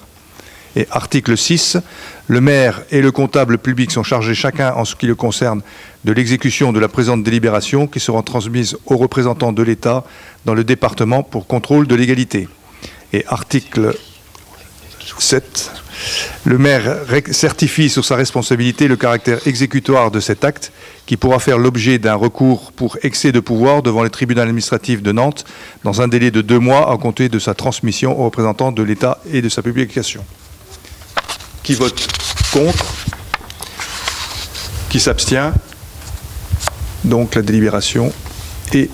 Et article 6, le maire et le comptable public sont chargés chacun en ce qui le concerne de l'exécution de la présente délibération qui seront transmises aux représentants de l'État dans le département pour contrôle de légalité. Et article 7, le maire certifie sur sa responsabilité le caractère exécutoire de cet acte qui pourra faire l'objet d'un recours pour excès de pouvoir devant le tribunal administratif de Nantes dans un délai de 2 mois à compter de sa transmission aux représentants de l'État et de sa publication. Qui vote contre? Qui s'abstient? Donc la délibération est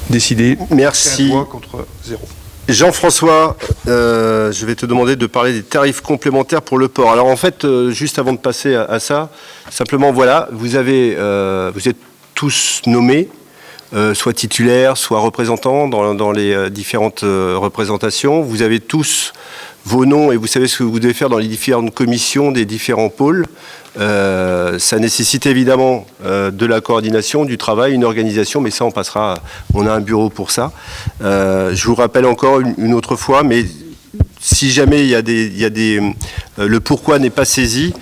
décidée. Merci. 15 voix contre 0. Jean-François, je vais te demander de parler des tarifs complémentaires pour le port. Alors en fait, juste avant de passer à ça, simplement voilà, vous êtes tous nommés, soit titulaires, soit représentants dans les différentes représentations. Vous avez tous vos noms et vous savez ce que vous devez faire dans les différentes commissions des différents pôles. Ça nécessite évidemment de la coordination, du travail, une organisation, mais ça on passera, on a un bureau pour ça. Je vous rappelle encore une autre fois, mais si jamais il y a le pourquoi n'est pas saisi,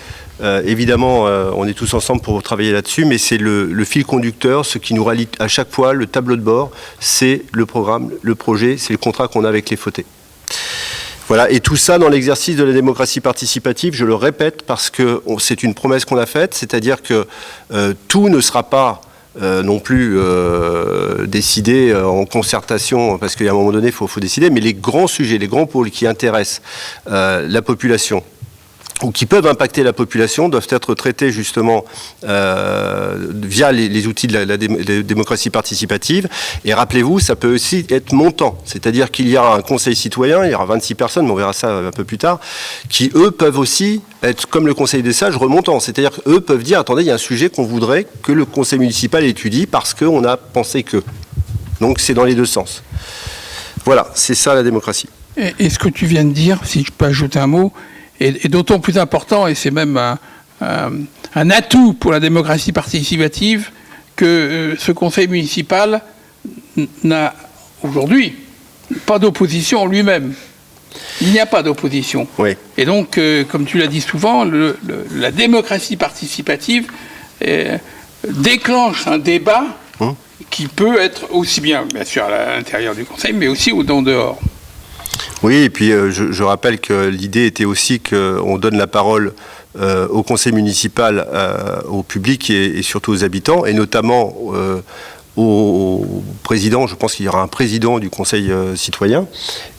évidemment on est tous ensemble pour travailler là-dessus, mais c'est le fil conducteur, ce qui nous rallie à chaque fois, le tableau de bord, c'est le programme, le projet, c'est le contrat qu'on a avec les FOTÉ. Voilà, et tout ça dans l'exercice de la démocratie participative, je le répète, parce que c'est une promesse qu'on a faite, c'est-à-dire que tout ne sera pas non plus décidé en concertation, parce qu'à un moment donné, il faut décider, mais les grands sujets, les grands pôles qui intéressent la population, ou qui peuvent impacter la population, doivent être traités justement via les outils de la démocratie participative. Et rappelez-vous, ça peut aussi être montant. C'est-à-dire qu'il y a un conseil citoyen, il y aura 26 personnes, mais on verra ça un peu plus tard, qui eux peuvent aussi être comme le conseil des sages remontant. C'est-à-dire qu'eux peuvent dire, attendez, il y a un sujet qu'on voudrait que le conseil municipal étudie parce qu'on a pensé que. Donc c'est dans les deux sens. Voilà, c'est ça la démocratie. Et ce que tu viens de dire, si je peux ajouter un mot, est d'autant plus important, et c'est même un atout pour la démocratie participative, que ce conseil municipal n'a aujourd'hui pas d'opposition en lui-même. Il n'y a pas d'opposition. Oui. Et donc, comme tu l'as dit souvent, la démocratie participative déclenche un débat qui peut être aussi bien sûr, à l'intérieur du conseil, mais aussi en dehors. Oui, et puis je rappelle que l'idée était aussi qu'on donne la parole au conseil municipal, au public et surtout aux habitants, et notamment au président. Je pense qu'il y aura un président du conseil citoyen,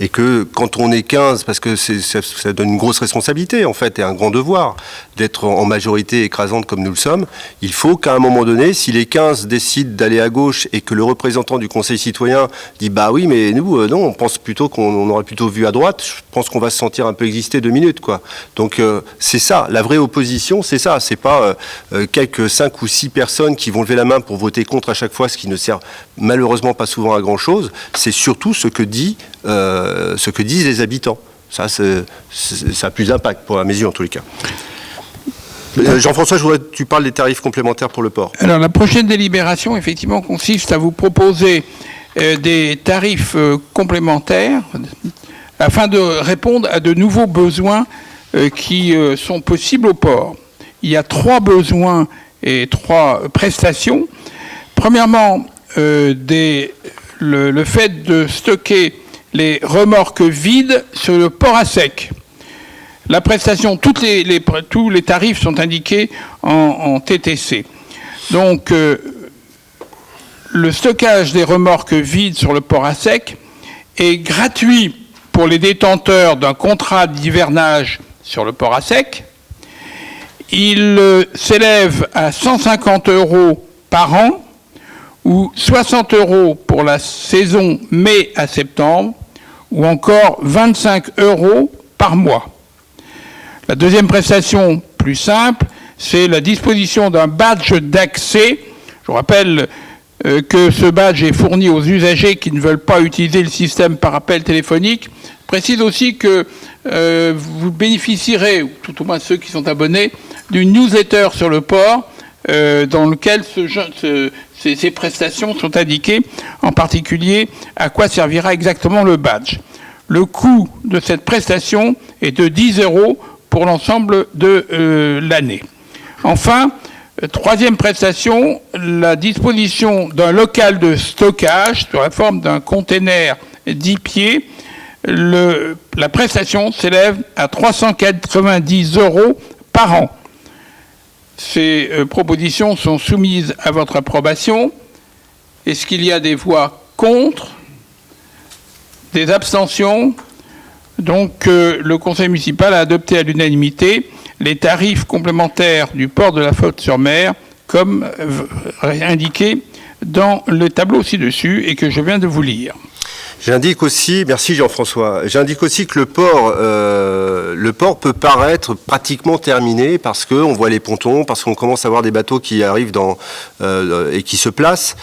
et que quand on est 15, parce que ça donne une grosse responsabilité en fait, et un grand devoir d'être en majorité écrasante comme nous le sommes, il faut qu'à un moment donné, si les 15 décident d'aller à gauche et que le représentant du conseil citoyen dit bah oui mais nous non, on pense plutôt qu'on aurait plutôt vu à droite, je pense qu'on va se sentir un peu exister 2 minutes quoi. Donc c'est ça, la vraie opposition, c'est ça, c'est pas quelques 5 ou 6 personnes qui vont lever la main pour voter contre à chaque fois, ce qui ne sert malheureusement pas souvent à grand chose, c'est surtout ce que disent les habitants. Ça a plus d'impact à mes yeux en tous les cas. Jean-François, je voudrais que tu parles des tarifs complémentaires pour le port. Alors, la prochaine délibération, effectivement, consiste à vous proposer des tarifs complémentaires afin de répondre à de nouveaux besoins qui sont possibles au port. Il y a 3 besoins et 3 prestations. Premièrement, le fait de stocker les remorques vides sur le port à sec. La prestation, tous les tarifs sont indiqués en TTC. Donc, le stockage des remorques vides sur le port à sec est gratuit pour les détenteurs d'un contrat d'hivernage sur le port à sec. Il s'élève à 150 € par an ou 60 € pour la saison mai à septembre ou encore 25 € par mois. La deuxième prestation, plus simple, c'est la disposition d'un badge d'accès. Je vous rappelle que ce badge est fourni aux usagers qui ne veulent pas utiliser le système par appel téléphonique. Je précise aussi que vous bénéficierez, ou tout au moins ceux qui sont abonnés, d'une newsletter sur le port dans lequel ces prestations sont indiquées, en particulier à quoi servira exactement le badge. Le coût de cette prestation est de 10 € pour l'ensemble de l'année. Enfin, troisième prestation, la disposition d'un local de stockage sous la forme d'un container 10 pieds. La prestation s'élève à 390 € par an. Ces propositions sont soumises à votre approbation. Est-ce qu'il y a des voix contre? Des abstentions? Donc, le conseil municipal a adopté à l'unanimité les tarifs complémentaires du port de la Faute-sur-Mer, comme indiqué dans le tableau ci-dessus et que je viens de vous lire. J'indique aussi, merci Jean-François, j'indique aussi que le port peut paraître pratiquement terminé parce qu'on voit les pontons, parce qu'on commence à voir des bateaux qui arrivent et qui se placent.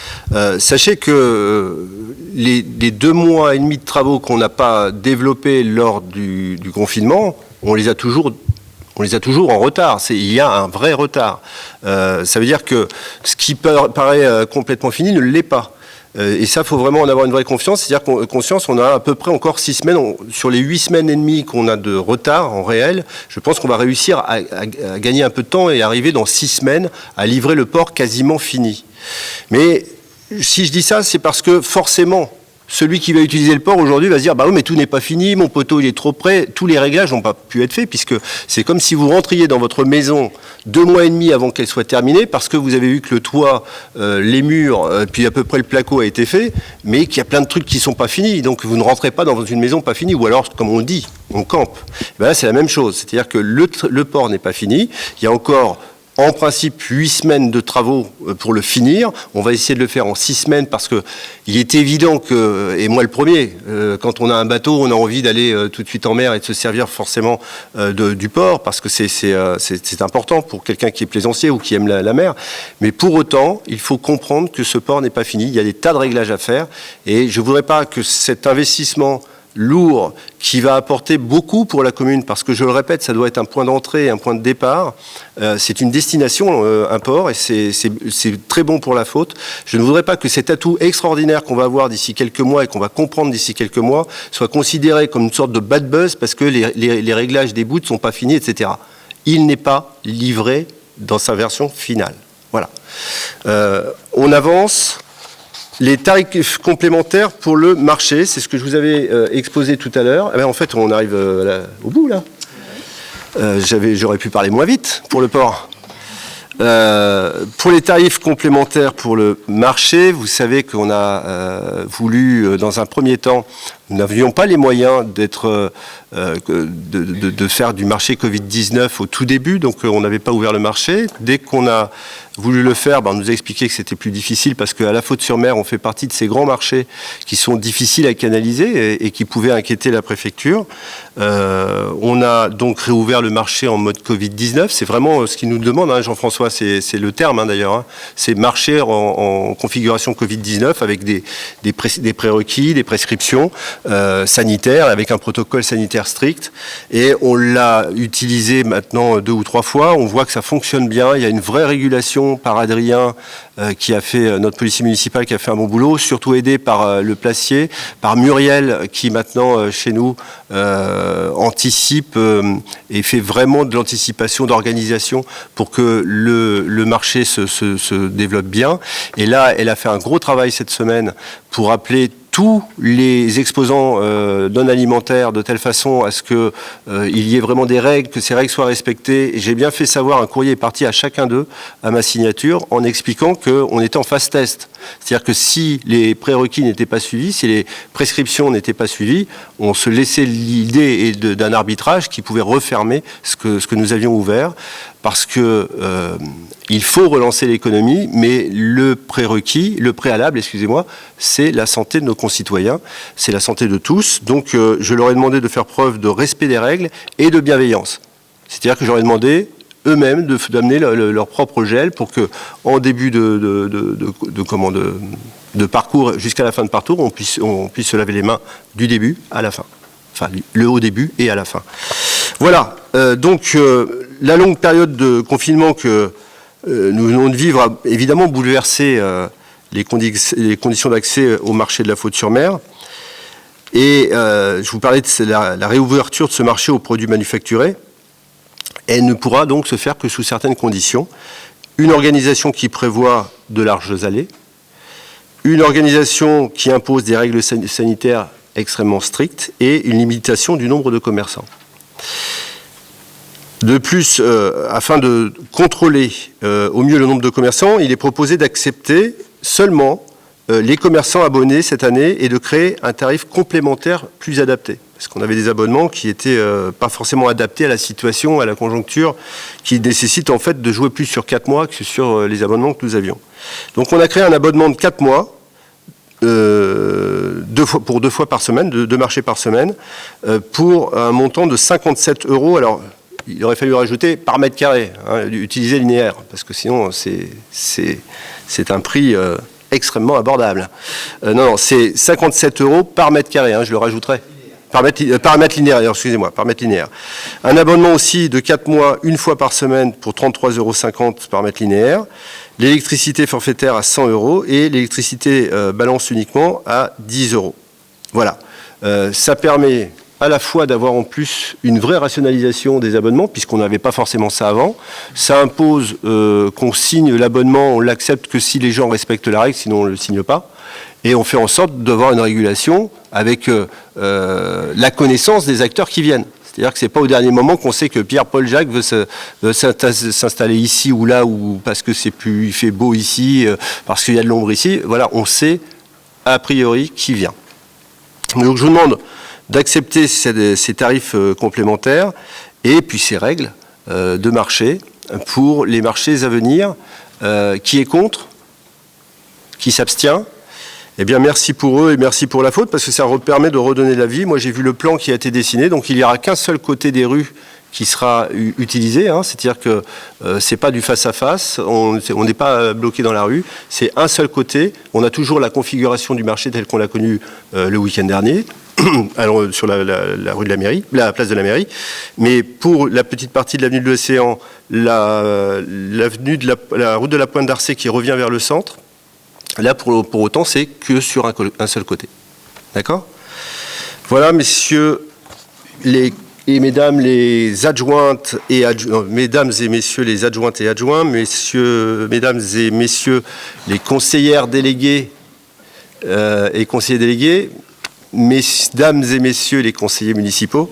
Sachez que les 2 mois et demi de travaux qu'on n'a pas développés lors du confinement, on les a toujours en retard. Il y a un vrai retard. Ça veut dire que ce qui paraît complètement fini ne l'est pas. Et ça, il faut vraiment en avoir une vraie confiance. C'est-à-dire qu'on a à peu près encore 6 semaines. Sur les 8 semaines et demie qu'on a de retard en réel, je pense qu'on va réussir à gagner un peu de temps et arriver dans 6 semaines à livrer le port quasiment fini. Mais si je dis ça, c'est parce que forcément, celui qui va utiliser le port aujourd'hui va se dire « Bah oui, mais tout n'est pas fini, mon poteau il est trop près, tous les réglages n'ont pas pu être faits, puisque c'est comme si vous rentriez dans votre maison 2 mois et demi avant qu'elle soit terminée, parce que vous avez vu que le toit, les murs, puis à peu près le placo a été fait, mais qu'il y a plein de trucs qui ne sont pas finis, donc vous ne rentrez pas dans une maison pas finie, ou alors, comme on dit, on campe. Et ben là, c'est la même chose, c'est-à-dire que le port n'est pas fini, il y a encore en principe 8 semaines de travaux pour le finir. On va essayer de le faire en 6 semaines parce que il est évident que, et moi le premier, quand on a un bateau, on a envie d'aller tout de suite en mer et de se servir forcément du port parce que c'est important pour quelqu'un qui est plaisancier ou qui aime la mer. Mais pour autant, il faut comprendre que ce port n'est pas fini. Il y a des tas de réglages à faire et je ne voudrais pas que cet investissement lourd qui va apporter beaucoup pour la commune, parce que je le répète, ça doit être un point d'entrée, un point de départ. C'est une destination, un port, et c'est très bon pour la Faute. Je ne voudrais pas que cet atout extraordinaire qu'on va avoir d'ici quelques mois et qu'on va comprendre d'ici quelques mois soit considéré comme une sorte de bad buzz parce que les réglages des bouts ne sont pas finis, etc. Il n'est pas livré dans sa version finale. Voilà. On avance. Les tarifs complémentaires pour le marché, c'est ce que je vous avais exposé tout à l'heure. En fait, on arrive au bout, là. J'aurais pu parler moins vite pour le port. Pour les tarifs complémentaires pour le marché, vous savez qu'on a voulu, dans un premier temps, nous n'avions pas les moyens de faire du marché Covid-19 au tout début, donc on n'avait pas ouvert le marché. Dès qu'on a voulu le faire, on nous a expliqué que c'était plus difficile parce qu'à la Faute-sur-Mer, on fait partie de ces grands marchés qui sont difficiles à canaliser et qui pouvaient inquiéter la préfecture. On a donc réouvert le marché en mode Covid-19. C'est vraiment ce qu'ils nous demandent, hein, Jean-François, c'est le terme d'ailleurs. Hein. C'est marché en configuration Covid-19 avec des prérequis, des prescriptions sanitaires, avec un protocole sanitaire strict. Et on l'a utilisé maintenant 2 ou 3 fois. On voit que ça fonctionne bien. Il y a une vraie régulation par Adrien, qui a fait, notre policier municipal, qui a fait un bon boulot, surtout aidé par le placier, par Muriel, qui maintenant, chez nous, anticipe et fait vraiment de l'anticipation, d'organisation pour que le marché se développe bien. Et là, elle a fait un gros travail cette semaine pour appeler tous les exposants non alimentaires de telle façon à ce qu'il y ait vraiment des règles, que ces règles soient respectées. Et j'ai bien fait savoir, un courrier est parti à chacun d'eux, à ma signature, en expliquant qu'on était en phase test. C'est-à-dire que si les prérequis n'étaient pas suivis, si les prescriptions n'étaient pas suivies, on se laissait l'idée d'un arbitrage qui pouvait refermer ce que nous avions ouvert. Parce que il faut relancer l'économie, mais le préalable, excusez-moi, c'est la santé de nos concitoyens, c'est la santé de tous. Donc je leur ai demandé de faire preuve de respect des règles et de bienveillance. C'est-à-dire que j'aurais demandé, eux-mêmes d'amener leur propre gel pour que, en début de parcours jusqu'à la fin de parcours, on puisse se laver les mains du début à la fin. Enfin, le au début et à la fin. Voilà. Donc, la longue période de confinement que nous venons de vivre a évidemment bouleversé les conditions d'accès au marché de la Faute-sur-Mer. Et je vous parlais de la réouverture de ce marché aux produits manufacturés. Elle ne pourra donc se faire que sous certaines conditions. Une organisation qui prévoit de larges allées, une organisation qui impose des règles sanitaires extrêmement strictes et une limitation du nombre de commerçants. De plus, afin de contrôler au mieux le nombre de commerçants, il est proposé d'accepter seulement les commerçants abonnés cette année et de créer un tarif complémentaire plus adapté. Parce qu'on avait des abonnements qui n'étaient pas forcément adaptés à la situation, à la conjoncture, qui nécessitent en fait de jouer plus sur 4 mois que sur les abonnements que nous avions. Donc on a créé un abonnement de 4 mois, pour 2 fois par semaine, 2 marchés par semaine, pour un montant de 57 €. Alors, il aurait fallu rajouter par mètre carré, utiliser linéaire, parce que sinon c'est un prix extrêmement abordable. Non, c'est 57 € par mètre carré, je le rajouterai. Par mètre linéaire, excusez-moi, par mètre linéaire. Un abonnement aussi de 4 mois, 1 fois par semaine pour 33,50 € par mètre linéaire. L'électricité forfaitaire à 100 € et l'électricité balance uniquement à 10 €. Voilà. Ça permet à la fois d'avoir en plus une vraie rationalisation des abonnements, puisqu'on n'avait pas forcément ça avant. Ça impose qu'on signe l'abonnement, on l'accepte que si les gens respectent la règle, sinon on ne le signe pas. Et on fait en sorte d'avoir une régulation avec la connaissance des acteurs qui viennent. C'est-à-dire que ce n'est pas au dernier moment qu'on sait que Pierre-Paul Jacques veut s'installer ici ou là, ou parce que il fait beau ici, parce qu'il y a de l'ombre ici. Voilà, on sait a priori qui vient. Donc je vous demande d'accepter ces tarifs complémentaires et puis ces règles de marché pour les marchés à venir. Qui est contre? Qui s'abstient? Eh bien, merci pour eux et merci pour la faute, parce que ça permet de redonner de la vie. Moi, j'ai vu le plan qui a été dessiné, donc il n'y aura qu'un seul côté des rues qui sera utilisé, c'est-à-dire que c'est pas du face-à-face, on n'est pas bloqué dans la rue, c'est un seul côté. On a toujours la configuration du marché telle qu'on l'a connue le week-end dernier, alors, sur la rue de la mairie, la place de la mairie, mais pour la petite partie de l'avenue de l'Océan, la route de la Pointe d'Arcet qui revient vers le centre, là, pour autant, c'est que sur un seul côté. D'accord? Voilà, messieurs et mesdames les adjointes et mesdames et messieurs les adjointes et adjoints, mesdames et messieurs les conseillères déléguées et conseillers délégués, mesdames et messieurs les conseillers municipaux,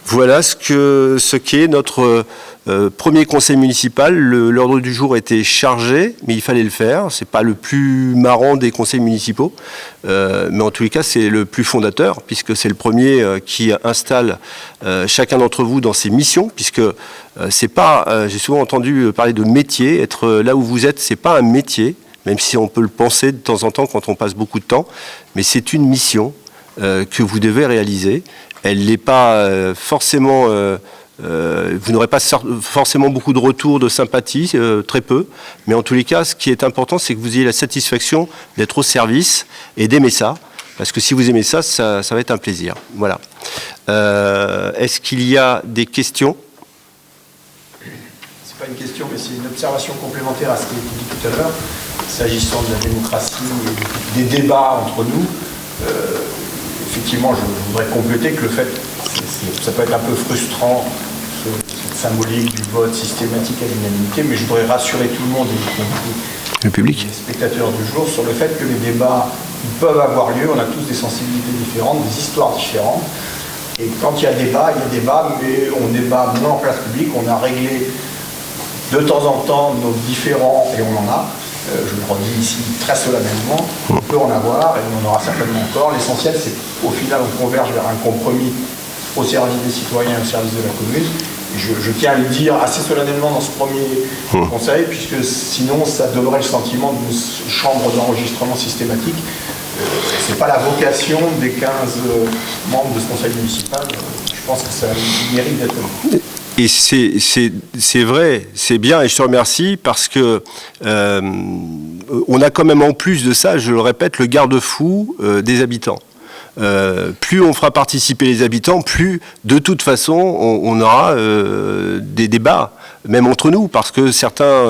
voilà ce qu'est notre premier conseil municipal. L'ordre du jour était chargé, mais il fallait le faire. C'est pas le plus marrant des conseils municipaux, mais en tous les cas, c'est le plus fondateur, puisque c'est le premier qui installe chacun d'entre vous dans ses missions, puisque c'est pas, j'ai souvent entendu parler de métier, être là où vous êtes, c'est pas un métier, même si on peut le penser de temps en temps quand on passe beaucoup de temps, mais c'est une mission que vous devez réaliser. Elle n'est pas forcément... vous n'aurez pas forcément beaucoup de retours de sympathie, très peu, mais en tous les cas, ce qui est important, c'est que vous ayez la satisfaction d'être au service et d'aimer ça, parce que si vous aimez ça, ça va être un plaisir. Voilà. Est-ce qu'il y a des questions? C'est pas une question, mais c'est une observation complémentaire à ce qui a été dit tout à l'heure, s'agissant de la démocratie et des débats entre nous. Effectivement, je voudrais compléter que le fait, ça peut être un peu frustrant, cette symbolique du vote systématique à l'unanimité, mais je voudrais rassurer tout le monde, y compris le public, les spectateurs du jour, sur le fait que les débats peuvent avoir lieu. On a tous des sensibilités différentes, des histoires différentes. Et quand il y a débat, mais on débat non en place publique, on a réglé de temps en temps nos différends, et on en a. Je le redis ici très solennellement, on peut en avoir et on en aura certainement encore. L'essentiel, c'est qu'au final, on converge vers un compromis au service des citoyens et au service de la commune. Et je tiens à le dire assez solennellement dans ce premier conseil, puisque sinon, ça donnerait le sentiment d'une chambre d'enregistrement systématique. Ce n'est pas la vocation des 15 membres de ce conseil municipal. Je pense que ça mérite d'être. Et c'est vrai, c'est bien, et je te remercie parce que on a quand même en plus de ça, je le répète, le garde-fou des habitants. Plus on fera participer les habitants, plus de toute façon on aura des débats, même entre nous, parce que certains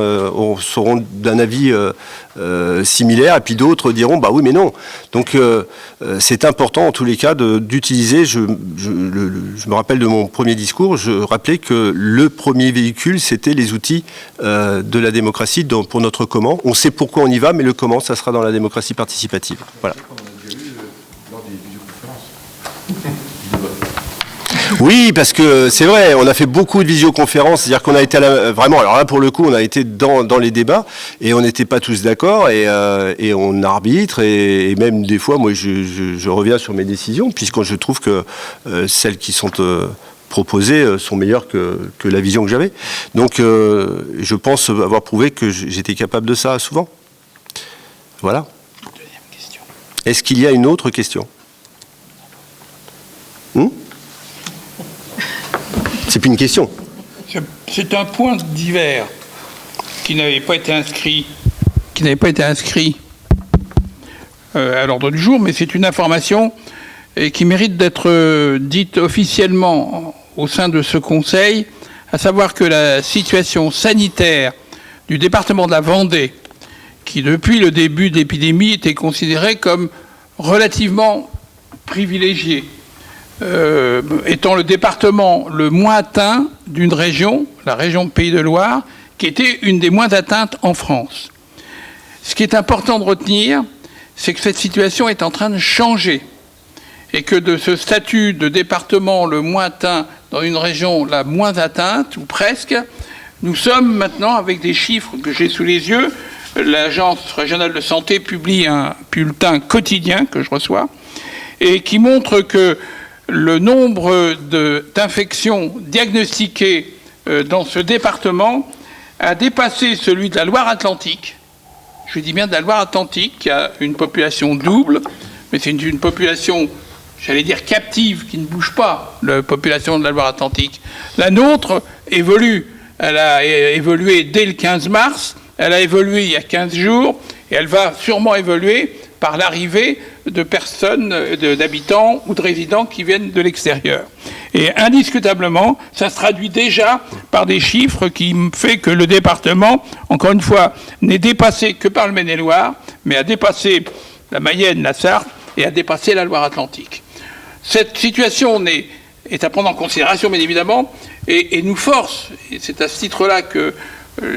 seront d'un avis similaire, et puis d'autres diront bah oui mais non. Donc c'est important en tous les cas d'utiliser, je me rappelle de mon premier discours, je rappelais que le premier véhicule c'était les outils de la démocratie pour notre comment. On sait pourquoi on y va, mais le comment ça sera dans la démocratie participative. Voilà. Oui, parce que c'est vrai, on a fait beaucoup de visioconférences, c'est-à-dire qu'on a été vraiment, alors là pour le coup, on a été dans les débats et on n'était pas tous d'accord et on arbitre et même des fois, moi je reviens sur mes décisions puisque je trouve que celles qui sont proposées sont meilleures que la vision que j'avais. Donc je pense avoir prouvé que j'étais capable de ça souvent. Voilà. Est-ce qu'il y a une autre question ? C'est plus une question. C'est un point divers qui n'avait pas été inscrit, à l'ordre du jour, mais c'est une information qui mérite d'être dite officiellement au sein de ce Conseil, à savoir que la situation sanitaire du département de la Vendée, qui depuis le début de l'épidémie était considérée comme relativement privilégiée, étant le département le moins atteint d'une région, la région Pays de Loire, qui était une des moins atteintes en France. Ce qui est important de retenir, c'est que cette situation est en train de changer et que de ce statut de département le moins atteint dans une région la moins atteinte, ou presque, nous sommes maintenant, avec des chiffres que j'ai sous les yeux, l'Agence régionale de santé publie un bulletin quotidien que je reçois, et qui montre que le nombre d'infections diagnostiquées dans ce département a dépassé celui de la Loire-Atlantique. Je dis bien de la Loire-Atlantique, qui a une population double, mais c'est une population, j'allais dire captive, qui ne bouge pas, la population de la Loire-Atlantique. La nôtre évolue. Elle a évolué dès le 15 mars, elle a évolué il y a 15 jours, et elle va sûrement évoluer par l'arrivée de personnes, d'habitants ou de résidents qui viennent de l'extérieur. Et indiscutablement, ça se traduit déjà par des chiffres qui fait que le département, encore une fois, n'est dépassé que par le Maine-et-Loire, mais a dépassé la Mayenne, la Sarthe, et a dépassé la Loire-Atlantique. Cette situation est à prendre en considération, bien évidemment, et nous force, et c'est à ce titre-là que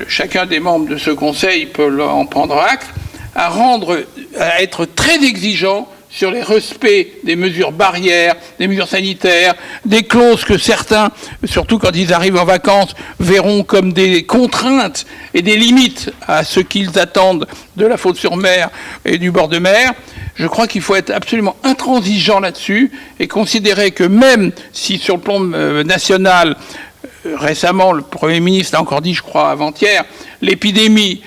chacun des membres de ce Conseil peut en prendre acte, à être très exigeant sur les respects des mesures barrières, des mesures sanitaires, des clauses que certains, surtout quand ils arrivent en vacances, verront comme des contraintes et des limites à ce qu'ils attendent de la Faute-sur-Mer et du bord de mer. Je crois qu'il faut être absolument intransigeant là-dessus et considérer que même si sur le plan national, récemment, le Premier ministre l'a encore dit, je crois, avant-hier, l'épidémie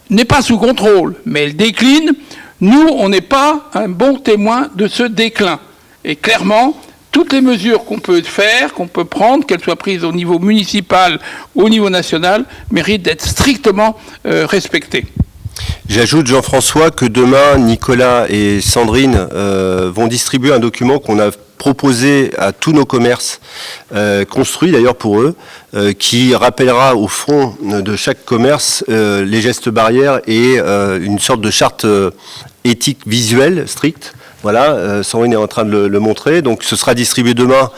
n'est pas sous contrôle, mais elle décline. Nous, on n'est pas un bon témoin de ce déclin. Et clairement, toutes les mesures qu'on peut faire, qu'on peut prendre, qu'elles soient prises au niveau municipal ou au niveau national, méritent d'être strictement respectées. J'ajoute, Jean-François, que demain, Nicolas et Sandrine vont distribuer un document qu'on a proposé à tous nos commerces, construit d'ailleurs pour eux, qui rappellera au front de chaque commerce les gestes barrières et une sorte de charte éthique visuelle stricte. Voilà, Sandrine est en train de le montrer. Donc ce sera distribué demain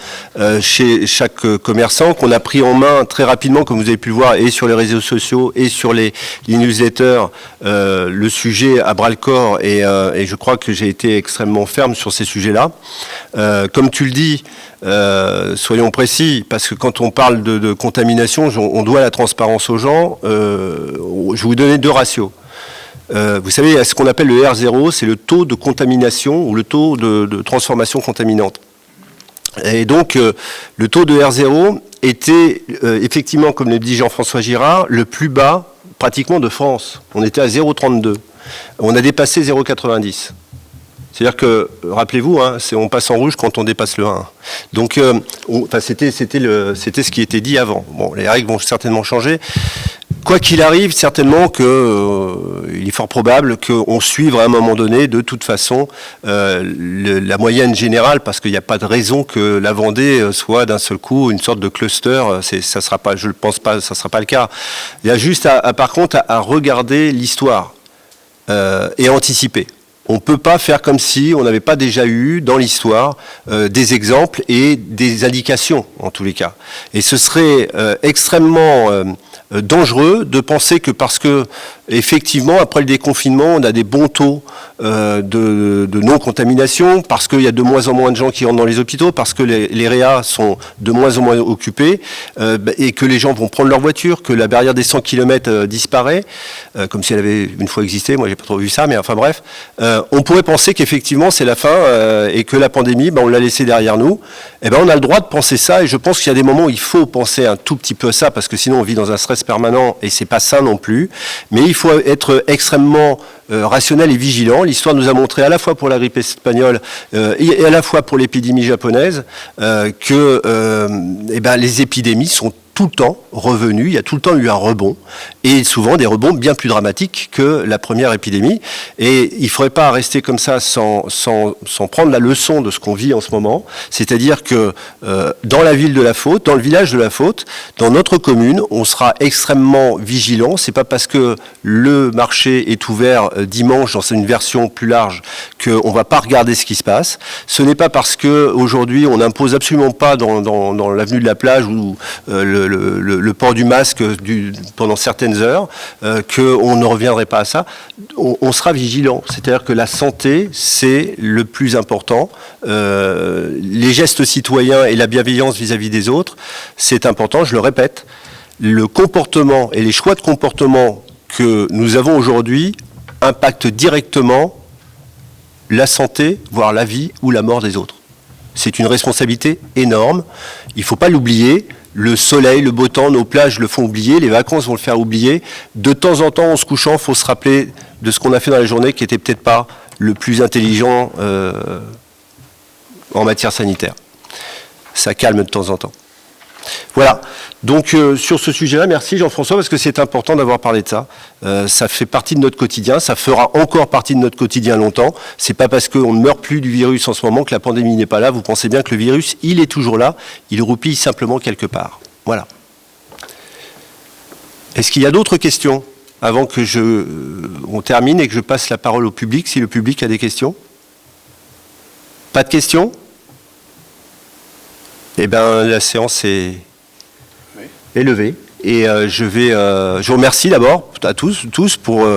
chez chaque commerçant, qu'on a pris en main très rapidement, comme vous avez pu le voir, et sur les réseaux sociaux et sur les newsletters, le sujet à bras-le-corps, et je crois que j'ai été extrêmement ferme sur ces sujets-là. Comme tu le dis, soyons précis, parce que quand on parle de contamination, on doit la transparence aux gens. Je vais vous donner deux ratios. Vous savez, ce qu'on appelle le R0, c'est le taux de contamination ou le taux de transformation contaminante. Et donc, le taux de R0 était effectivement, comme le dit Jean-François Girard, le plus bas pratiquement de France. On était à 0,32. On a dépassé 0,90. C'est-à-dire que, rappelez-vous, hein, on passe en rouge quand on dépasse le 1. Donc, c'était ce qui était dit avant. Bon, les règles vont certainement changer. Quoi qu'il arrive, certainement il est fort probable qu'on suive à un moment donné, de toute façon, la moyenne générale, parce qu'il n'y a pas de raison que la Vendée soit d'un seul coup une sorte de cluster. Ça sera pas, je ne pense pas, ça ne sera pas le cas. Il y a juste, par contre, à regarder l'histoire et anticiper. On ne peut pas faire comme si on n'avait pas déjà eu dans l'histoire des exemples et des indications, en tous les cas. Et ce serait extrêmement dangereux de penser que parce que, effectivement, après le déconfinement, on a des bons taux de non-contamination, parce qu'il y a de moins en moins de gens qui rentrent dans les hôpitaux, parce que les réas sont de moins en moins occupés, et que les gens vont prendre leur voiture, que la barrière des 100 km disparaît, comme si elle avait une fois existé. Moi, j'ai pas trop vu ça, mais enfin bref. On pourrait penser qu'effectivement, c'est la fin, et que la pandémie, on l'a laissée derrière nous. Eh ben, on a le droit de penser ça, et je pense qu'il y a des moments où il faut penser un tout petit peu à ça, parce que sinon on vit dans un stress permanent, et c'est pas sain non plus. Mais il faut être extrêmement rationnel et vigilant. L'histoire nous a montré, à la fois pour la grippe espagnole et à la fois pour l'épidémie japonaise, que les épidémies sont tout le temps revenus, il y a tout le temps eu un rebond, et souvent des rebonds bien plus dramatiques que la première épidémie. Et il ne faudrait pas rester comme ça sans prendre la leçon de ce qu'on vit en ce moment, c'est-à-dire que dans la ville de la Faute, dans le village de la Faute, dans notre commune, on sera extrêmement vigilant. C'est pas parce que le marché est ouvert dimanche dans une version plus large qu'on ne va pas regarder ce qui se passe. Ce n'est pas parce qu'aujourd'hui on n'impose absolument pas dans l'avenue de la Plage ou le port du masque pendant certaines heures, qu'on ne reviendrait pas à ça. On sera vigilant. C'est-à-dire que la santé, c'est le plus important. Les gestes citoyens et la bienveillance vis-à-vis des autres, c'est important, je le répète. Le comportement et les choix de comportement que nous avons aujourd'hui impactent directement la santé, voire la vie ou la mort des autres. C'est une responsabilité énorme. Il ne faut pas l'oublier. Le soleil, le beau temps, nos plages le font oublier, les vacances vont le faire oublier. De temps en temps, en se couchant, il faut se rappeler de ce qu'on a fait dans la journée qui n'était peut-être pas le plus intelligent en matière sanitaire. Ça calme de temps en temps. Voilà. Donc sur ce sujet-là, merci Jean-François, parce que c'est important d'avoir parlé de ça. Ça fait partie de notre quotidien, ça fera encore partie de notre quotidien longtemps. C'est pas parce qu'on ne meurt plus du virus en ce moment que la pandémie n'est pas là. Vous pensez bien que le virus, il est toujours là, il roupille simplement quelque part. Voilà. Est-ce qu'il y a d'autres questions avant que on termine et que je passe la parole au public, si le public a des questions? Pas de questions? Eh bien, la séance est levée. Et je vous remercie d'abord à tous pour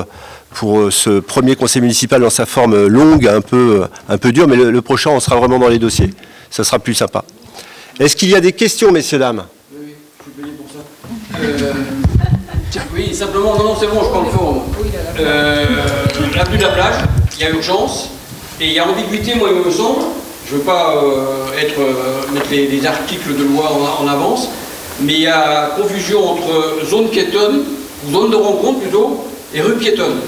ce premier conseil municipal dans sa forme longue, un peu dure, mais le prochain, on sera vraiment dans les dossiers. Ça sera plus sympa. Est-ce qu'il y a des questions, messieurs, dames? Oui, je suis payé pour ça. Oui, simplement, non, c'est bon, je parle fort. L'avenue de la Plage, il y a urgence, et il y a ambiguïté, moi, il me semble. Je ne veux pas mettre les articles de loi en avance, mais il y a confusion entre zone piétonne, ou zone de rencontre plutôt, et rue piétonne.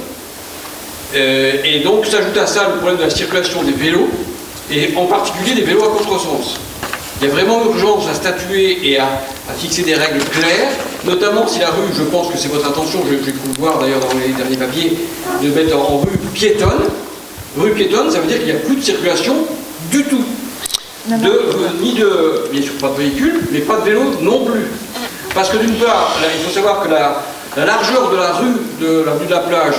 Et donc s'ajoute à ça le problème de la circulation des vélos, et en particulier des vélos à contresens. Il y a vraiment urgence à statuer et à fixer des règles claires, notamment si la rue, je pense que c'est votre intention, je vais le voir d'ailleurs dans les derniers papiers, de mettre en rue piétonne. Rue piétonne, ça veut dire qu'il n'y a plus de circulation du tout. Bien sûr pas de véhicule, mais pas de vélo non plus. Parce que d'une part, là, il faut savoir que la largeur de la rue de l'avenue de la Plage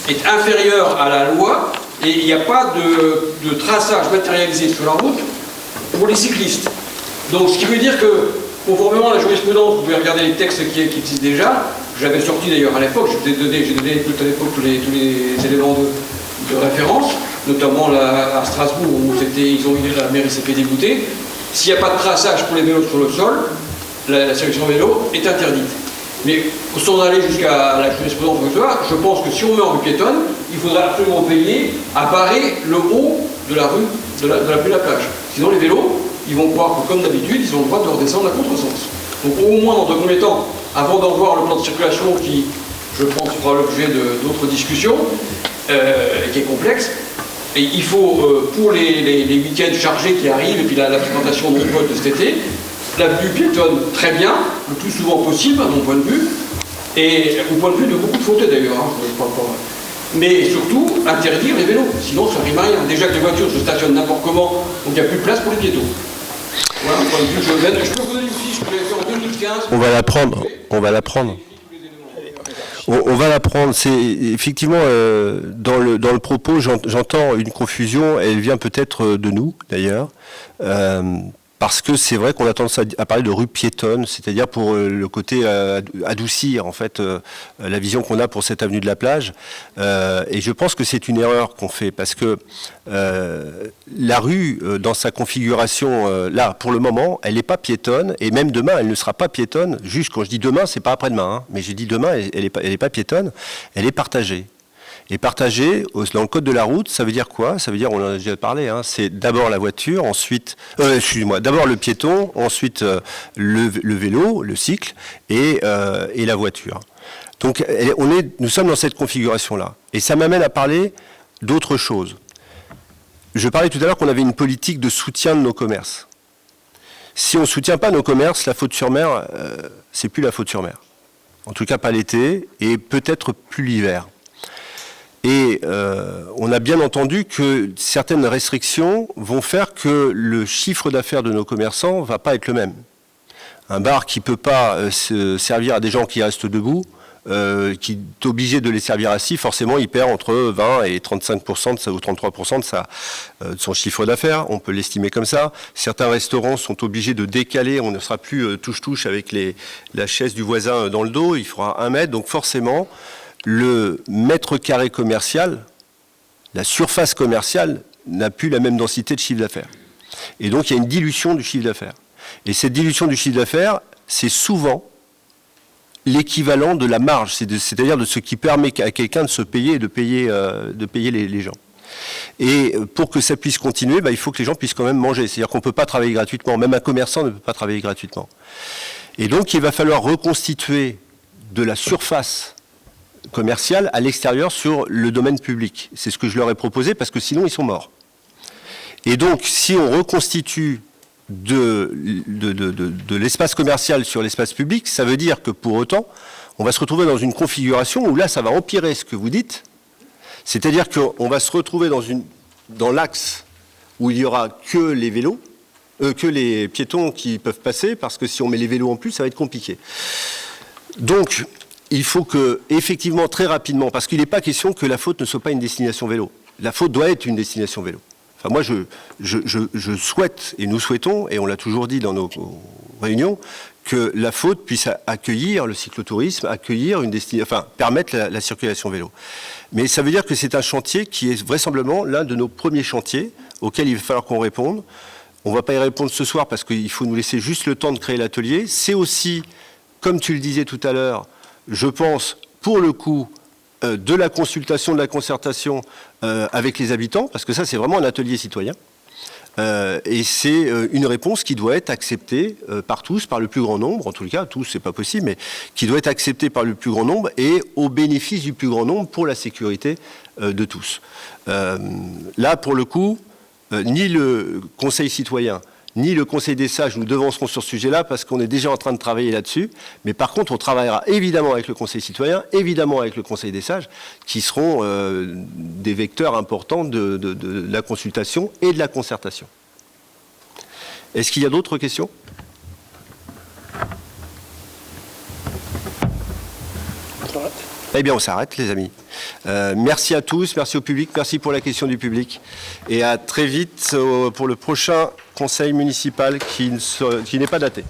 est inférieure à la loi et il n'y a pas de traçage matérialisé sur la route pour les cyclistes. Donc ce qui veut dire que, conformément à la jurisprudence, vous pouvez regarder les textes qui existent déjà, j'avais sorti d'ailleurs à l'époque, j'ai donné tout à l'époque tous les éléments de référence, notamment à Strasbourg où la mairie s'est fait dégoûter. S'il n'y a pas de traçage pour les vélos sur le sol, la circulation vélo est interdite. Mais sans aller jusqu'à la jurisprudence, je pense que si on met en rue piétonne, il faudra absolument veiller à barrer le haut de la rue de la Plage. Sinon les vélos, ils vont croire que comme d'habitude, ils ont le droit de redescendre à contresens. Donc au moins dans un premier temps, avant d'en voir le plan de circulation qui, je pense, fera l'objet d'autres discussions, qui est complexe, Et il faut, pour les week-ends chargés qui arrivent, et puis la fréquentation nombreuse de cet été, l'avenue piétonne très bien, le plus souvent possible, à mon point de vue, et au point de vue de beaucoup de fauteuils d'ailleurs, hein, je ne parle pas. Mais surtout, interdire les vélos, sinon ça rime à rien. Déjà que les voitures se stationnent n'importe comment, donc il n'y a plus de place pour les piétons. Voilà, au point de vue, je peux vous donner une fiche que j'avais fait en 2015. On va la prendre, on va la prendre. On va la prendre. C'est effectivement dans le propos, j'entends une confusion. Elle vient peut-être de nous d'ailleurs, parce que c'est vrai qu'on a tendance à parler de rue piétonne, c'est-à-dire pour le côté adoucir en fait la vision qu'on a pour cette avenue de la Plage. Et je pense que c'est une erreur qu'on fait parce que la rue dans sa configuration là pour le moment, elle n'est pas piétonne et même demain elle ne sera pas piétonne. Juste quand je dis demain, c'est pas après-demain, hein, mais je dis demain, elle est pas piétonne, elle est partagée. Et partagé, dans le code de la route, ça veut dire quoi? Ça veut dire, on en a déjà parlé, hein, c'est d'abord la voiture, ensuite, d'abord le piéton, ensuite le vélo, le cycle, et la voiture. Donc nous sommes dans cette configuration-là. Et ça m'amène à parler d'autre chose. Je parlais tout à l'heure qu'on avait une politique de soutien de nos commerces. Si on ne soutient pas nos commerces, la faute sur mer, c'est plus la faute sur mer. En tout cas pas l'été, et peut-être plus l'hiver. Et on a bien entendu que certaines restrictions vont faire que le chiffre d'affaires de nos commerçants ne va pas être le même. Un bar qui ne peut pas se servir à des gens qui restent debout, qui est obligé de les servir assis, forcément il perd entre 20 et 35% ou 33% de son chiffre d'affaires, on peut l'estimer comme ça. Certains restaurants sont obligés de décaler, on ne sera plus touche-touche avec la chaise du voisin dans le dos, il faudra 1 mètre, donc forcément le mètre carré commercial, la surface commerciale n'a plus la même densité de chiffre d'affaires. Et donc il y a une dilution du chiffre d'affaires. Et cette dilution du chiffre d'affaires, c'est souvent l'équivalent de la marge, c'est-à-dire de ce qui permet à quelqu'un de se payer et de payer les gens. Et pour que ça puisse continuer, il faut que les gens puissent quand même manger. C'est-à-dire qu'on ne peut pas travailler gratuitement, même un commerçant ne peut pas travailler gratuitement. Et donc il va falloir reconstituer de la surface commercial à l'extérieur sur le domaine public. C'est ce que je leur ai proposé parce que sinon ils sont morts. Et donc si on reconstitue de l'espace commercial sur l'espace public, ça veut dire que pour autant, on va se retrouver dans une configuration où là ça va empirer ce que vous dites, c'est-à-dire qu'on va se retrouver dans l'axe où il n'y aura que les vélos, que les piétons qui peuvent passer, parce que si on met les vélos en plus, ça va être compliqué. Donc il faut que, effectivement, très rapidement, parce qu'il n'est pas question que la faute ne soit pas une destination vélo. La faute doit être une destination vélo. Enfin, moi, je souhaite, et nous souhaitons, et on l'a toujours dit dans nos réunions, que la faute puisse accueillir le cyclotourisme, accueillir permettre la circulation vélo. Mais ça veut dire que c'est un chantier qui est vraisemblablement l'un de nos premiers chantiers auxquels il va falloir qu'on réponde. On ne va pas y répondre ce soir parce qu'il faut nous laisser juste le temps de créer l'atelier. C'est aussi, comme tu le disais tout à l'heure, je pense, pour le coup, de la consultation, de la concertation avec les habitants, parce que ça, c'est vraiment un atelier citoyen. Et c'est une réponse qui doit être acceptée par tous, par le plus grand nombre, en tout cas, tous, c'est pas possible, mais qui doit être acceptée par le plus grand nombre et au bénéfice du plus grand nombre pour la sécurité de tous. Là, pour le coup, ni le Conseil citoyen, ni le Conseil des sages nous devanceront sur ce sujet-là parce qu'on est déjà en train de travailler là-dessus. Mais par contre, on travaillera évidemment avec le Conseil citoyen, évidemment avec le Conseil des sages, qui seront des vecteurs importants de la consultation et de la concertation. Est-ce qu'il y a d'autres questions ? Eh bien, on s'arrête, les amis. Merci à tous, merci au public, merci pour la question du public. Et à très vite pour le prochain conseil municipal qui n'est pas daté.